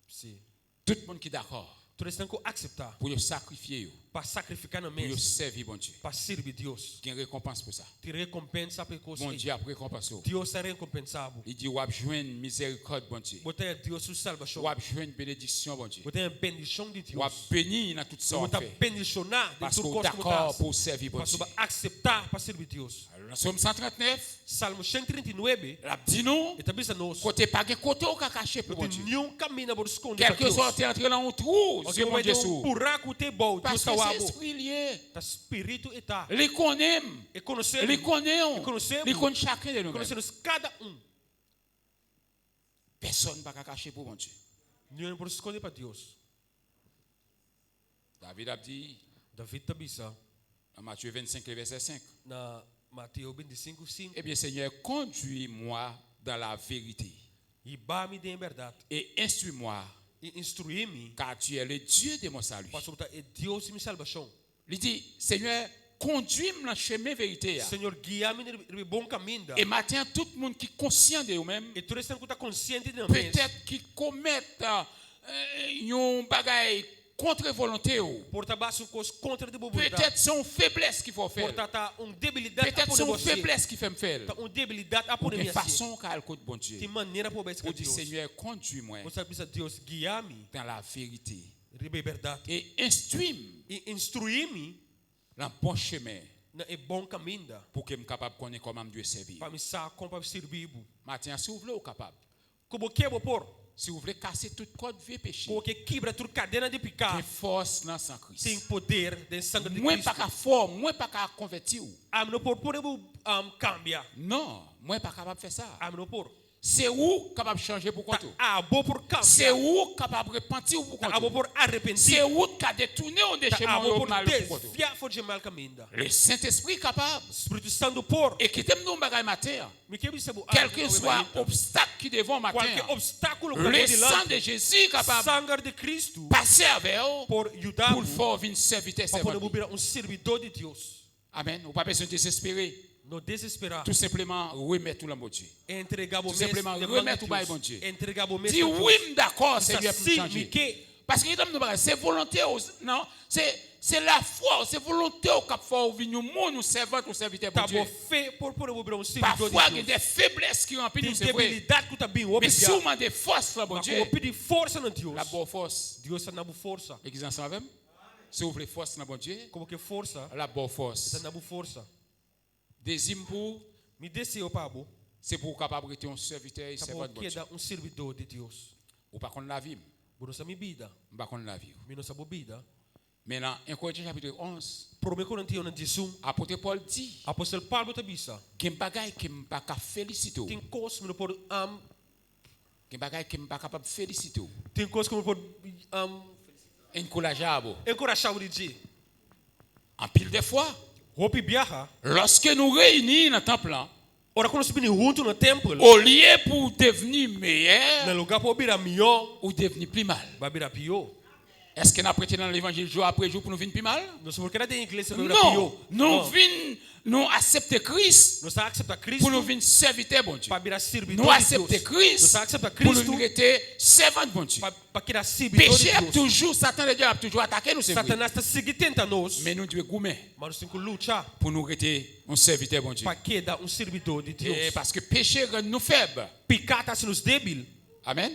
Sim. tout le monde qui est d'accord Todos têm que aceitar pour le sacrifier yo, para sacrificar na pour le mesa, servir bon Dieu. para servir Deus. Il y a une récompense pour ça. Te recompensa por Bon coisas. Dieu a récompensé. Deus é recompensado. Il dit, ou a besoin de miséricorde, bon Dieu. Você é Deus o salvação. Ou a besoin de bénédiction, bon Dieu. Você é a bendição de Ou a Deus. béni dans tout ça. Você está bendicionado de Parce tudo qu'on est coisa que d'accord você pour servir bon Para Dieu. aceitar para servir Deus. Alors, dans Somme 139, Salmo 139, la dit nous, está bisa nós. côté pas de côté au caché pour Não bon tem Dieu. nenhum caminho para esconder Quel para que soit Deus. entrer dans un trou, Porque Dieu mon vai ter Dieu sous. buraco te bom, Deus Parce que está c'est abo. esprit lié. Tá espírito e tá. Les connaît, E conhecemos. les connaît, E conhecemos. les connaît chacun de nous. Conhecemos cada Personne ne va cacher pour bon Dieu. Nenhum para esconder para Deus. David a dit David tá bisa dans Matthieu 25, le verset 5. na Mateus 25, 5. Eh bien, Seigneur, conduis-moi dans la vérité E bá-me de verdade. et instruis-moi, E instruir-me. car tu es le Dieu de mon salut. Para soltar é Deus e minha salvação. Il dit, Seigneur, conduis-moi dans le chemin vérité. Senhor, guia-me no bom caminho. Et maintenant, tout le monde qui est conscient de eux-mêmes, E todos têm que estar consciente de nós. peut-être qui commettent un bagage contre volonté, Por tabaço coisa contra de boa vontade. peut-être c'est une faiblesse qu'il faut faire. Por tá debilidade a Peut-être por c'est une você. faiblesse qui fait me faire. Tá debilidade a por De mim. façon qu'elle côté bon Dieu. De maneira por bem Pour dire, Deus. Seigneur, conduis-moi Você precisa Deus guiar-me dans la vérité de verdade. et instruis-moi E instruir-me dans le bon chemin na bom caminho. pour que je sois capable de connaître comment Dieu servir. Para me saber como para servir. Maintenant, si vous voulez, vous capable. Como que eu vou pôr? Si vous voulez casser toute code vieux péché, Porque quebra tudo cadena de qui pecado. force dans sang Tem Christ. poder de sangue de Moi Cristo. pas qu'à fort, moi pas qu'à convertir. Não por cambiar. Non, moi pas capable de faire ça. Não por. C'est où capable de changer pour compte. Tá bom por C'est cambiar. où capable de repentir pour Tá bom compte. por arrepender. C'est où qui a détourné on Tá déchement bom por mal pour compte. desviar fora de mal caminho. Le Saint-Esprit est capable. Espírito Santo por. Et qui t'aime nous bagaille matin. Me quebra isso. Quel que soit l'obstacle qui devant matin. Qualquer obstáculo que Le vem sang delante. de Jésus est capable Sangue de Cristo. de passer avec eux Por ajudar. pour le faire venir serviteur Para poder servant. virar servidor de Deus. Amen. Vous pas besoin de désespérer. Não desesperar. Tout simplement remettre tout le bon Dieu. Entregar o Tout mesmo. simplement remettre au bail bon Dieu. Entregar o Dis mesmo. oui, d'accord, Seigneur, pour Sim, changer. me que. Parce que c'est volonté, non, c'est la foi, c'est volonté au cap fort venir au monde, nous servant, nous serviteur Tá pour Dieu. bom fé por virar servidor Parfois, il y de a Deus. des faiblesses qui remplissent Tem nous, c'est vrai. debilidade que tá bem Mais si on obrigado. a des forces, là, bon Mas Dieu, como pedir força na Deus. la bonne force. Deus está na boa força. L'église ensemble avec moi. Si vous voulez force, là, bon Dieu, Como que força? la bonne force. Está na boa força. Deuxième pour, Me desceu, Pablo. c'est pour capable être un serviteur et Tá servant bom de bon que Dieu. dá servidor de Deus. Ou pas contre la vie, Por nossa vida. pas contre la vie. Me nossa vida. Maintenant, 1 Corinthiens chapitre 11, 1 Coríntios 11. apôtre Paul dit, Apóstolo Paulo tá bisa. qu'il y a des qui ne pas féliciter. Tem coisas que não pode Qu'il y a des qui ne pas capable de féliciter. tem coisas que não pode Encourager. encorajar o dia. En pile de fois, Roupa viaja. lorsque nous réunissons dans le temple, là, Ora quando subimos junto no templo, au lieu pour devenir meilleur, no lugar para virar melhor, ou devenir plus mal. vai virar pior. Est-ce qu'on a prêté dans l'évangile jour après jour pour nous venir plus mal? Não se porque tem igreja vai virar pior. Non, nous venons, nous accepter Christ Nós accepta Cristo pour nous venir serviteur bon Dieu. para virar servidor Nous de Deus. accepter Christ Nós accepta pour Cristo nous être servant bon Dieu. para que era servidor Péché a de Deus. toujours, Satan et Dieu a toujours attaqué nous, c'est vrai. Satanás está seguindo tenta nós, Mais nous devons gommer mas nós temos que lutar pour nous être un serviteur bon Dieu. para que dar servidor de Deus. Et parce que péché rend nous faibles. Pecado está nos débil. Amen.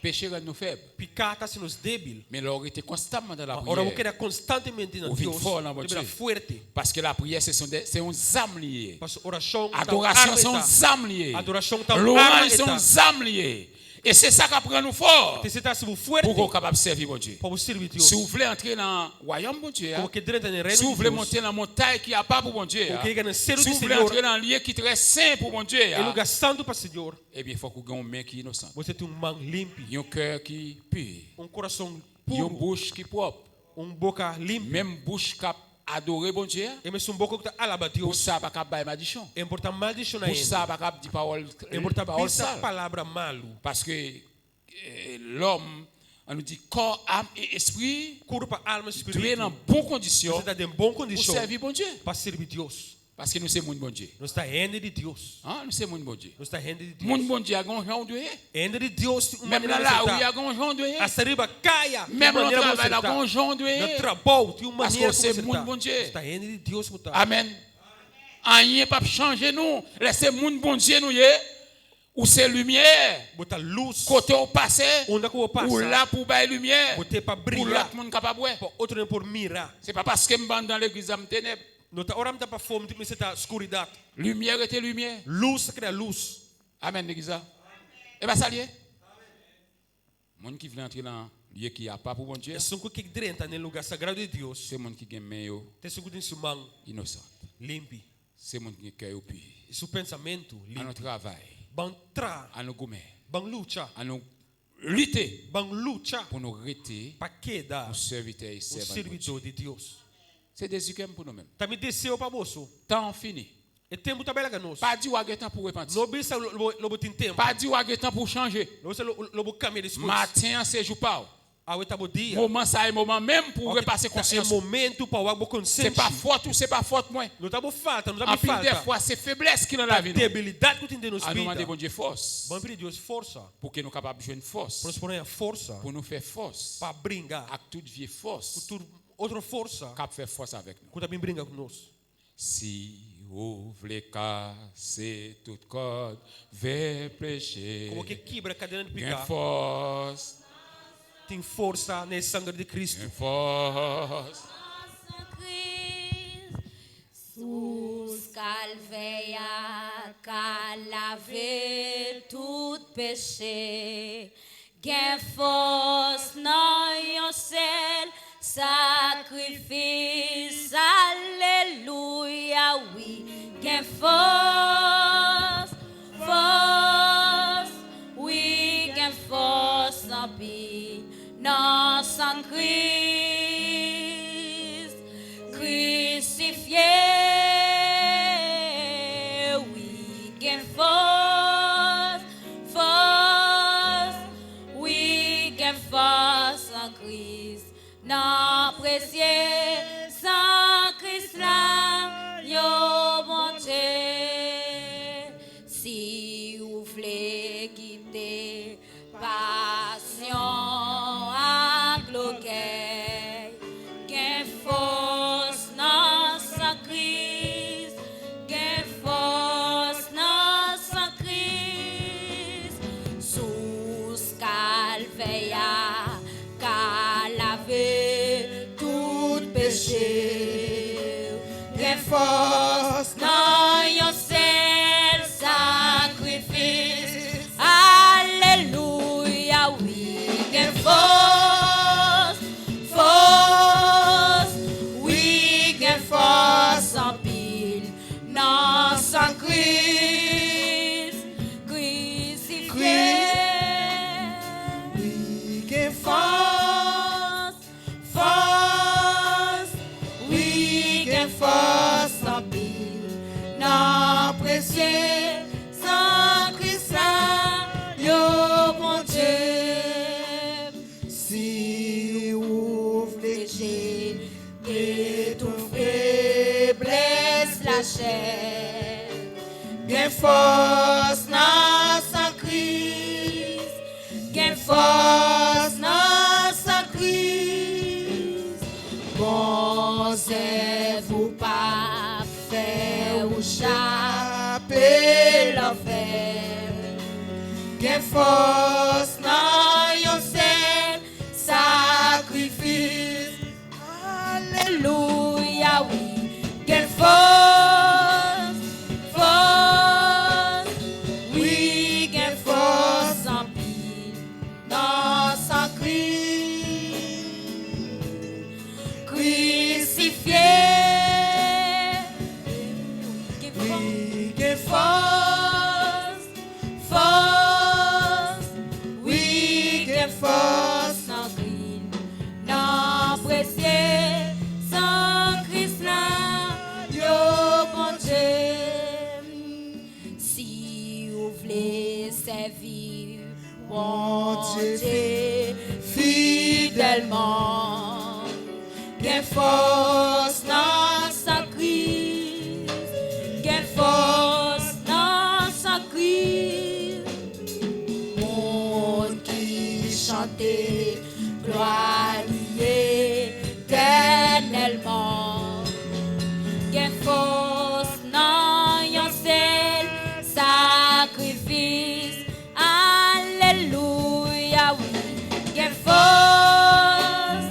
péché rend nous faibles. Pecado se nos débil. Mais l'on était constamment dans la Ora você prière. quer constantemente na O vim Deus. fort na Deve ser voce. forte. Parce que la prière, c'est un âme lié. Parce que oração Adoration, c'est un âme lié. Adoração tá Louange, c'est un âme lié. Et c'est ça qui prend nous fort Você está sendo forte pour qu'on soit capable de servir mon Dieu. para você servir Deus. Si vous voulez entrer dans le royaume de Dieu, Como que dentro do reino si vous de voulez Deus, monter dans la montagne qui n'a pas pour mon Dieu, como que quer ser si do vous voulez Senhor, entrer dans un lieu qui est très saint pour mon Dieu, é lugar santo para o Senhor. eh bien, il faut que vous ayez une main qui est innocente, Você tem mão limpa, un cœur qui pur, coração une puro, bouche qui est propre, boca limpa. même bouche qui adorer mon Dieu. E mesmo boca que alaba Pour Deus. ça, pas capable de maldiction. É importante maldição na Pour ele. ça, pas capable de parole É importante parole pensar sale. palavra malo. Parce que l'homme, on nous dit corps, âme et esprit, Corpo, alma, doivent espírito. être en bonne condition Você está em boa pour condição servir mon Dieu. para servir Deus. Parce que nous sommes mon Dieu. Nós está rende de Deus. Hein? Nous sommes mon Dieu. Nós está rende de Mon Deus. bon Dieu a un genre de Rende de Deus. même là, là où il y a un genre de A sariba caia. même dans le travail, il y a un genre No de trabalho, tem uma Parce maneira que c'est como mon bon Dieu. está rende de Deus. Amen. Rien pas changer nous. Laissez mon bon Dieu nous y est. Ou c'est lumière. Botar luz. Côté au passé. Onde que eu passo? Ou là pour bailler lumière. Botar para Pour brilhar. l'autre monde capable ouais. Para outro nem por mirar. C'est pas parce que me bande dans l'église à me ténèbres. Não tá orando para fome, mas você tá escuridade. Lumière était lumière. Luz cria luz. Amen l'église. Et bien ça lié. Monde qui veut entrer dans lieu qui a pas pour bon Dieu. É só que dentro no lugar sagrado de Deus. C'est monde qui gagne meilleur Tem só que sua mão innocent. limpe. C'est monde qui cœur pur. Seu pensamento À nos limpo. travail, Bang tra, à nos gourmets, bang lucha, à nos lutter bang lucha. pour nous arrêter Para queda nos serviteurs et o servantes. servidor de Deus. C'est des yeux pour nous-mêmes. Tá me desceu para bolso. Temps fini. E tempo tá bela ganos. Pas dit ou à temps pour repentir. Não bisa lobo tem tempo. Pas dit ou à temps pour changer. Não bisa lobo caminho de coisas. Matin, c'est jour pas. A oita bo dia. Moment ça est moment même pour repasser É conscience. momento para o água C'est consciente. pas faute ou c'est pas faute moi. Não tá bo falta, não tá En me pile des falta. fois, c'est faiblesse qui dans la vie. nous. Debilidade que tem dentro À nous demander espírito. bon Dieu force Vamos pedir Deus força. pour que nous capables de jouer une force. Para nos pôr a força Pour nous faire force. para brincar. Avec toute vieille force. Com outra força Cap faire force avec nous. que também brinca conosco. Si vous voulez casser toute corde vers péché, Como que quebra a cadeira de gain picar. force, Tem força nesse sangue de Cristo. gain force. Sous calvaire, qu'a lavé tout péché, gain force dans yon seul sacrifice, alléluia, oui, gain force, force, oui, gain force en pile, non sans Christ, crucifié, oui, gain force, force, oui, gain force en Christ, non précieux, sans Christ là, yo bon Dieu, si vous voulez quitter passion à bloquer, gain force dans sa Christ, gain force dans sa Christ, sous calvaire, qu'a lavé tout péché, gain force dans yon seul sacrifice, alléluia, oui, gain force, force, oui, gain force en pile, non sans Christ, crucifié, oui, gain force, force, oui, gain force en pile, non précieux, sans Christ, yo mon Dieu, si vous voulez de toute faiblesse la chair, gain force dans sa Christ, gain force dans sa Christ, bon c'est vous pas faire ou chapper l'enfer, gain force dans servi bon Dieu fidèlement. Quelle force dans sa crise, quelle force dans sa crise. Monde qui chantait gloire éternellement. Quelle force dans un seul sacrifice. Alléluia, oui. Quelle force,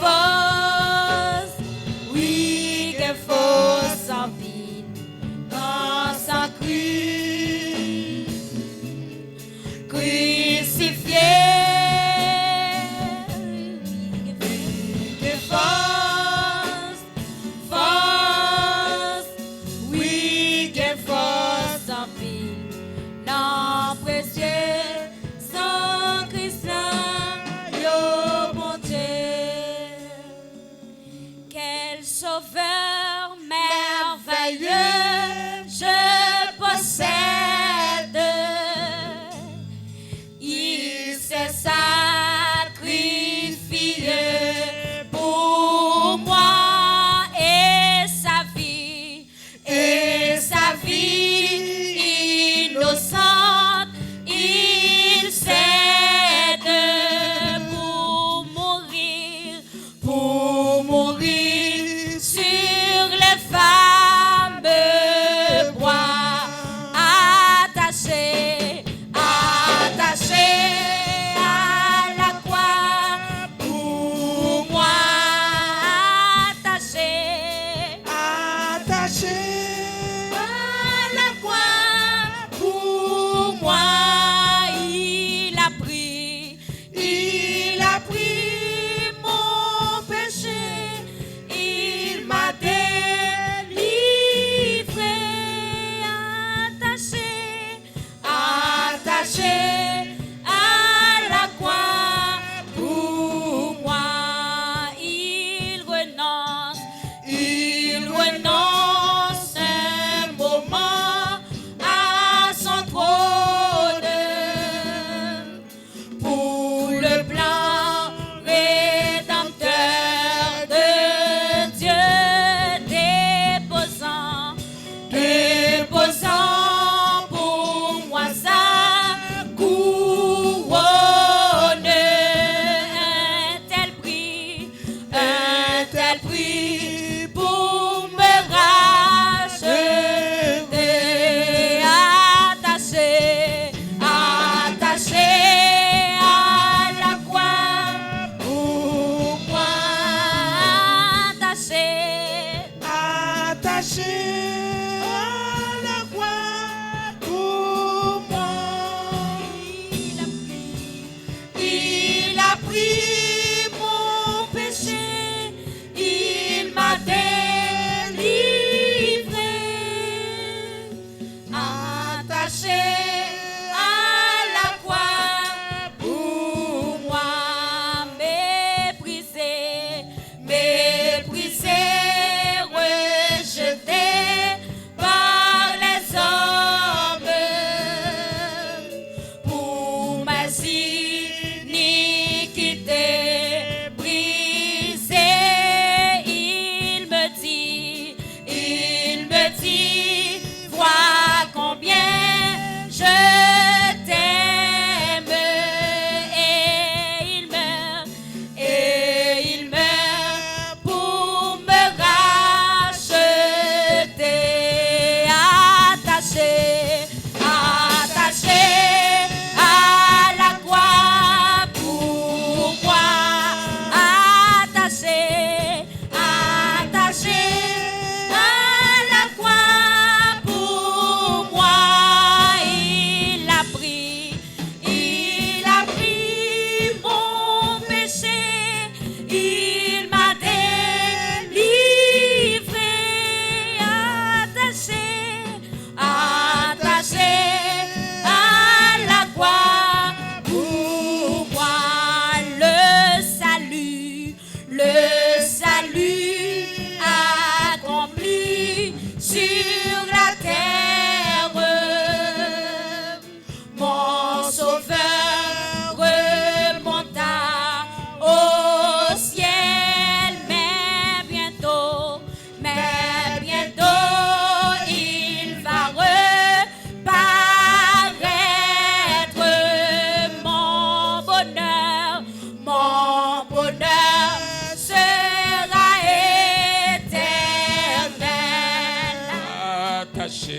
force, oui, quelle force en vie dans sa crucifié.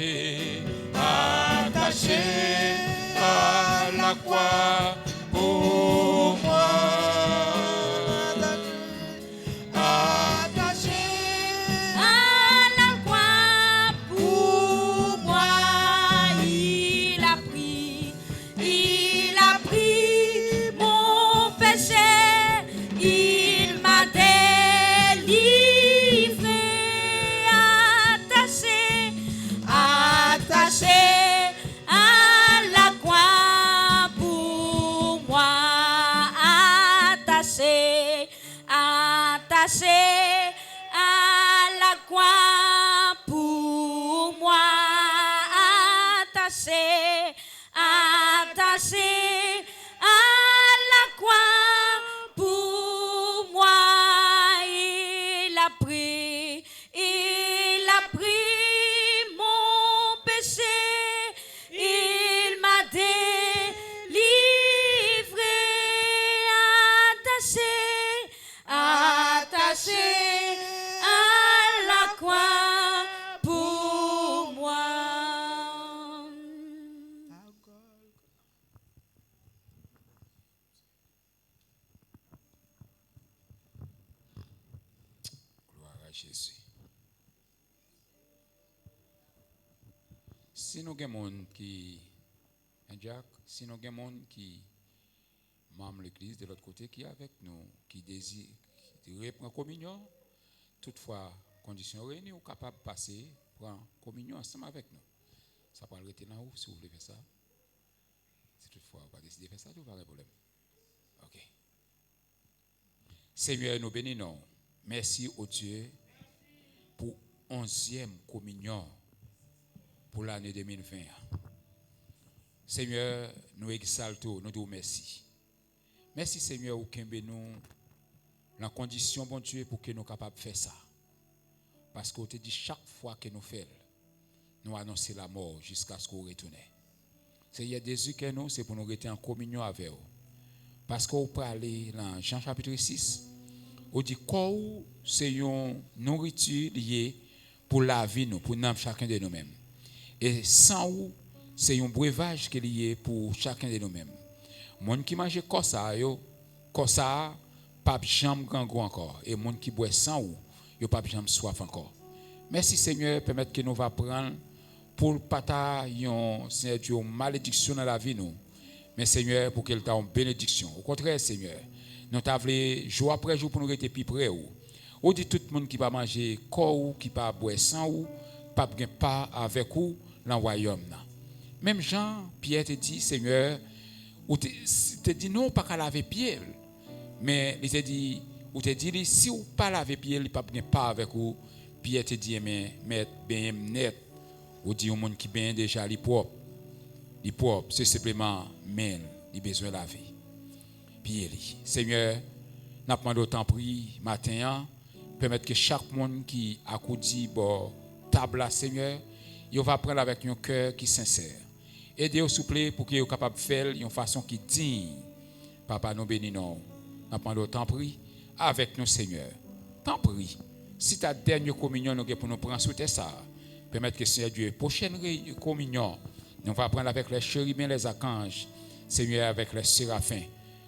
attaché, attaché à la croix pour moi. Attaché À la croix pour moi, il a pris mon péché, il m'a délivré. Attaché à la croix pour moi, attaché à la croix pour moi, attaché à la croix pour moi, il a pris mon péché, il m'a délivré. Attaché à la croix pour moi. Gloire à Jésus. Si nous avons des gens qui, Jack, si nous avons des gens qui membre de l'église de l'autre côté qui est avec nous, qui désire prendre communion, toutefois, condition réunie, ou capable de passer, prendre communion ensemble avec nous. Ça peut arrêter là où, si vous voulez faire ça. Si toutefois, vous pas décider de faire ça, vous n'avez pas de problème. Ok. Seigneur, nous bénissons. Merci au Dieu pour 11e communion pour l'année 2020. Seigneur, nous exaltons, nous disons merci. Merci Seigneur, ou nous la condition, bon Dieu, pour que nous soyons capables de faire ça. Parce qu'on te dit chaque fois que nous faisons, nous annonçons la mort jusqu'à ce qu'on retourne. Seigneur, Jésus que nous, c'est pour nous rester en communion avec vous. Parce qu'on peut aller dans Jean chapitre 6, on dit que c'est une nourriture liée pour la vie, nous, pour nous, chacun de nous-mêmes. Et sans où, c'est un breuvage qui est lié pour chacun de nous-mêmes. Moun qui mange comme ça, pas jamais grand encore. Et moun qui boit sans ou, yo pas jamais soif encore. Merci Seigneur, permettre que nous va prendre pour pas yon Seigneur Dieu malédiction dans la vie nous. Mais Seigneur pour qu'elle t'a une bénédiction. Au contraire Seigneur, nous t'a voulu jour après jour pour nous rester plus près ou. On dit tout le monde qui va manger corps ou qui pas boire sans ou, pas bien pas avec ou dans le royaume là. Même Jean Pierre te dit Seigneur, ou te dit non pas qu'à laver pied, mais il te dit ou te dit si ou pas laver pied, il pas bien pas avec ou. Pierre te dit mais bien net, ou dit au monde qui bien déjà li propre, c'est simplement men, il besoin laver. Pied li. Seigneur, n'a pas d'autant pris matin, permettre que chaque monde qui accoudi bon table là Seigneur, il va prendre avec un cœur qui sincère. Aidez-vous s'il vous plaît pour qu'il soit capable de faire d'une façon qui digne. Papa, nous bénissons. Nous pendant temps pris avec nous, Seigneur. Tant pris. Si ta dernière communion nous pour nous prendre sous ça, permettre que Seigneur Dieu, prochaine communion, nous va prendre avec les chérubins, les archanges, Seigneur, avec les séraphins.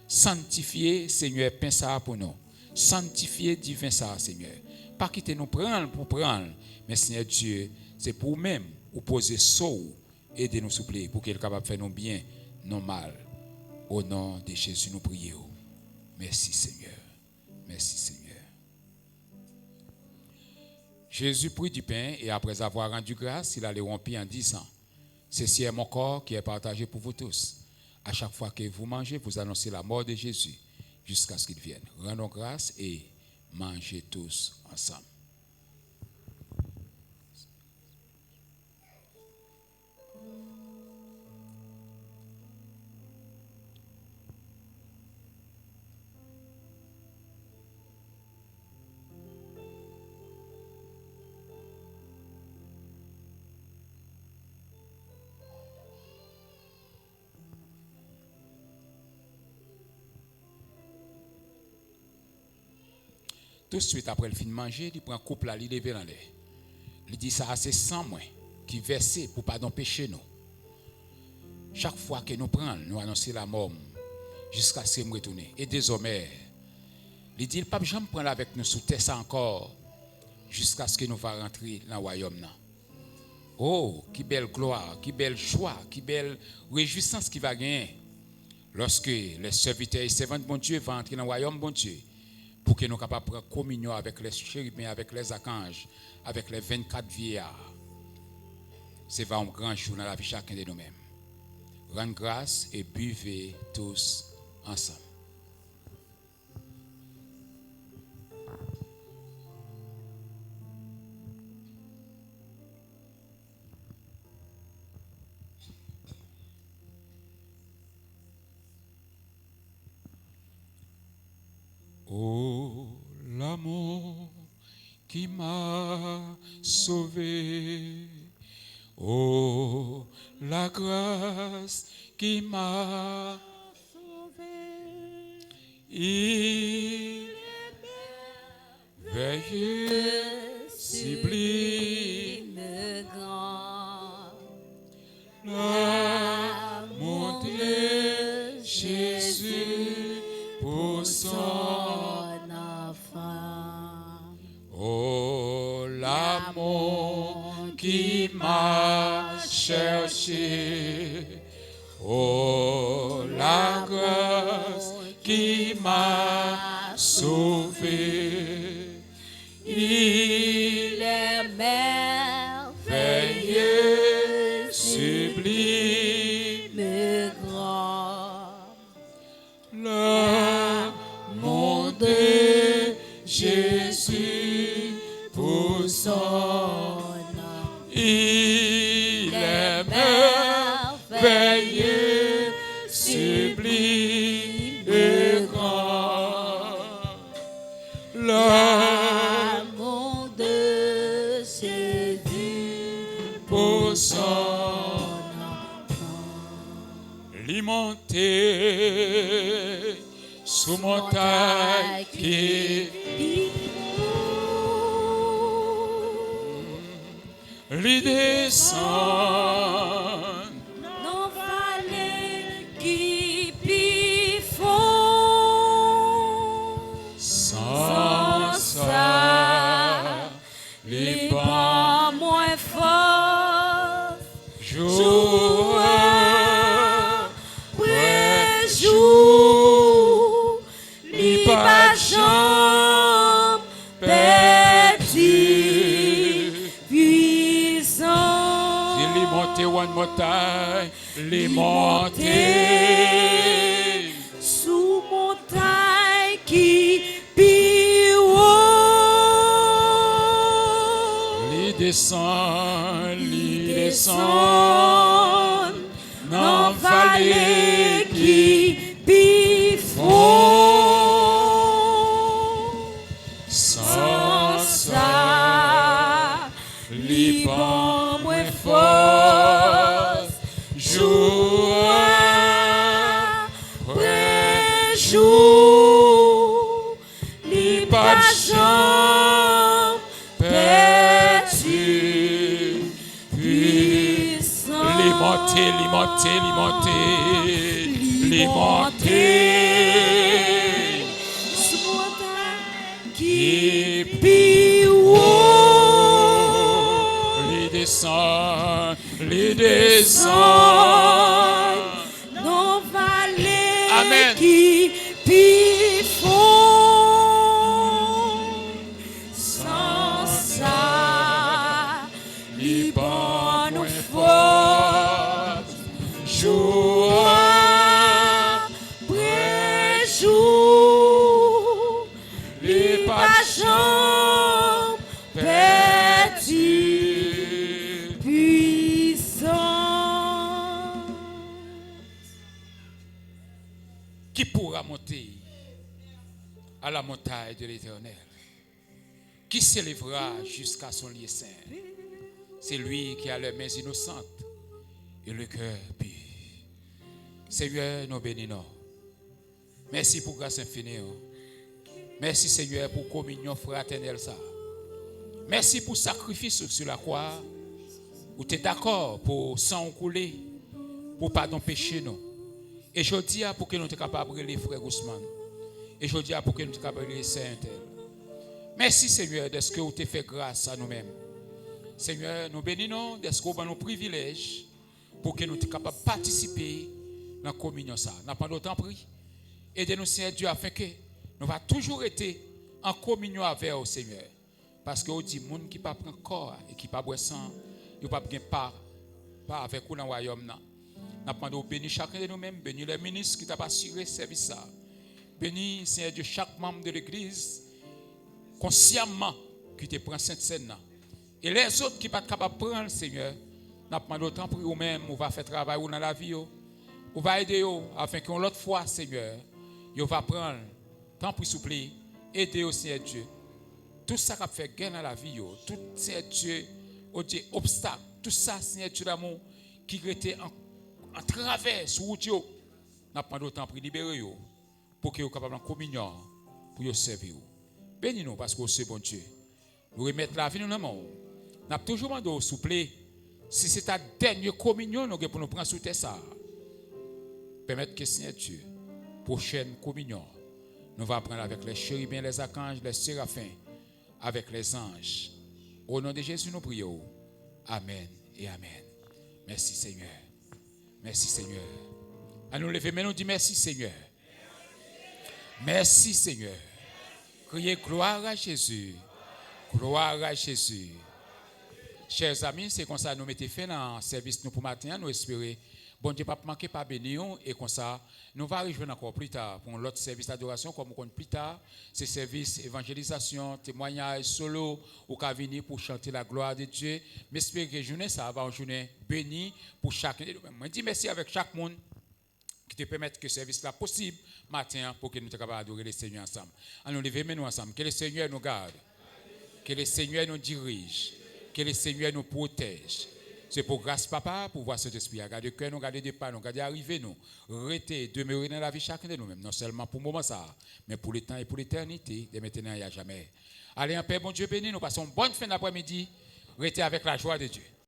Sanctifier, Seigneur, pain ça pour nous. Sanctifier divin ça, Seigneur. Pas quitter nous prendre pour prendre, mais Seigneur Dieu, c'est pour même ou poser sous. Aidez-nous, s'il vous plaît, pour qu'il soit capable de faire nos bien, nos mal. Au nom de Jésus, nous prions. Merci, Seigneur. Merci, Seigneur. Jésus prit du pain et après avoir rendu grâce, il allait rompre en disant, ceci est mon corps qui est partagé pour vous tous. À chaque fois que vous mangez, vous annoncez la mort de Jésus jusqu'à ce qu'il vienne. Rendons grâce et mangez tous ensemble. Tout de suite après le fin de manger, il prend un couple là, il lève dans l'air. Il dit ça c'est sans moi qui versé pour pardon péché nous. Chaque fois que nous prenons, nous annonçons la mort jusqu'à ce que nous retournions. Et désormais, il dit, le pape Jean prend avec nous sous terre ça encore jusqu'à ce que nous va rentrer dans le royaume. Oh, qui belle gloire, qui belle joie, qui belle réjouissance qui va gagner lorsque les serviteurs et servants de bon Dieu vont entrer dans le royaume de bon Dieu pour que nous soyons capables de prendre communion avec les chérubins, avec les archanges, avec les 24 vieillards. C'est un grand jour dans la vie de chacun de nous-mêmes. Rendez grâce et buvez tous ensemble. Oh, l'amour qui m'a sauvé. Oh, la grâce qui m'a sauvé. Il est merveilleux, sublime, grand. L'amour de Jésus pour son enfant. Oh, l'amour qui m'a cherché. Oh, la grâce qui m'a sauvé. Il est merveilleux, sublime, grand. L'amour de Jésus pour son âme. Il est merveilleux, sublime, grand. L'amour de Jésus pour son enfant. L'immonté sous montagne qui lui descend dans vallée qui pifont sans ça les pas moins fort jour après jour li pas jambe perdu puissant les monter one more time les monter sous montagne qui pi haut les descend dans vallée qui pi fond sans ça les bon moins fort jour après jour li pas jambe perdu puissant les monter sous montagne qui pi haut les descend dans vallée Amen. qui pi fond sans ça li bon nous fort jour après jour li pas jambe perdu puissant. qui pourra monter à la montagne de l'Éternel? Qui s'élèvera jusqu'à son lieu saint? C'est lui qui a les mains innocentes et le cœur pur. Seigneur, nous bénissons. Merci pour grâce infinie. Merci Seigneur pour communion fraternelle ça. Merci pour sacrifice sur la croix Ou tu es d'accord pour sang couler, pour pardon péché nous. Et je dis pour que nous soyons capables de les frères Ousmane. Et je dis pour que nous soyons capables de les Saint-Tel. Merci Seigneur de ce que vous t'es fait grâce à nous-mêmes. Seigneur, nous bénissons de ce que vous nous privilège pour que nous soyons capables de participer dans la communion. Nous n'avons pas d'autant pris. Aidez-nous Seigneur Dieu afin que nous va toujours été en communion avec vous Seigneur. Parce que vous dit, les gens qui ne prennent pas corps et qui ne prennent pas sang, ils ne peuvent pas avec vous dans le royaume. Nous demandons bénir chacun de nous-mêmes, bénir les ministres qui t'ont assuré ce service. Bénir, Seigneur Dieu, chaque membre de l'Église, consciemment, qui te prend cette scène. Et les autres qui ne sont pas capables de prendre, Seigneur, nous demandons autant pour vous-même, on va faire travail dans la vie, on va aider vous, afin que l'autre fois, Seigneur, on va prendre, tant pour souple, aider au Seigneur Dieu. Tout ça qui a fait gain dans la vie, tout Seigneur Dieu, obstacle, tout ça, Seigneur Dieu d'amour, qui était en travers sur route, nous demandons autant pour libérer vous, pour que vous soyez capables de communion, pour vous servir. Bénis-nous parce que c'est bon Dieu. Nous remettons la vie dans nos mains. Nous avons toujours demandé, s'il vous plaît, si c'est ta dernière communion, nous pour nous prendre sous tes ça. Permettez que Seigneur Dieu, prochaine communion, nous allons prendre avec les chérubins, les archanges, les séraphins, avec les anges. Au nom de Jésus, nous prions. Amen et Amen. Merci Seigneur. Merci Seigneur. À nous lever, mais nous disons merci Seigneur. Merci Seigneur. Criez gloire à Jésus. Gloire à Jésus. Chers amis, c'est comme ça nous mettons fin dans le service nous pour matin. Nous espérons, bon Dieu, pas manquer, pas bénir. Et comme ça, nous allons rejoindre encore plus tard pour l'autre service d'adoration, comme on compte plus tard. C'est service évangélisation, témoignage, solo, ou qu'à venir pour chanter la gloire de Dieu. Mais j'espère que journée, ça va une journée bénie pour chacun de nous. Je dis merci avec chaque monde qui te permettent que ce service là possible matin pour que nous soyons capables d'adorer le Seigneur ensemble. Allons lever nous ensemble. Que le Seigneur nous garde. Que le Seigneur nous dirige. Que le Seigneur nous protège. C'est pour grâce papa, pour voir cet esprit. Garder cœur, nous garder départ, nous garder arriver, nous. Rester, demeurer dans la vie chacun de nous-mêmes. Non seulement pour le moment ça, mais pour le temps et pour l'éternité, de maintenant et à jamais. Allez en paix, bon Dieu béni. Nous passons une bonne fin d'après-midi. Restez avec la joie de Dieu.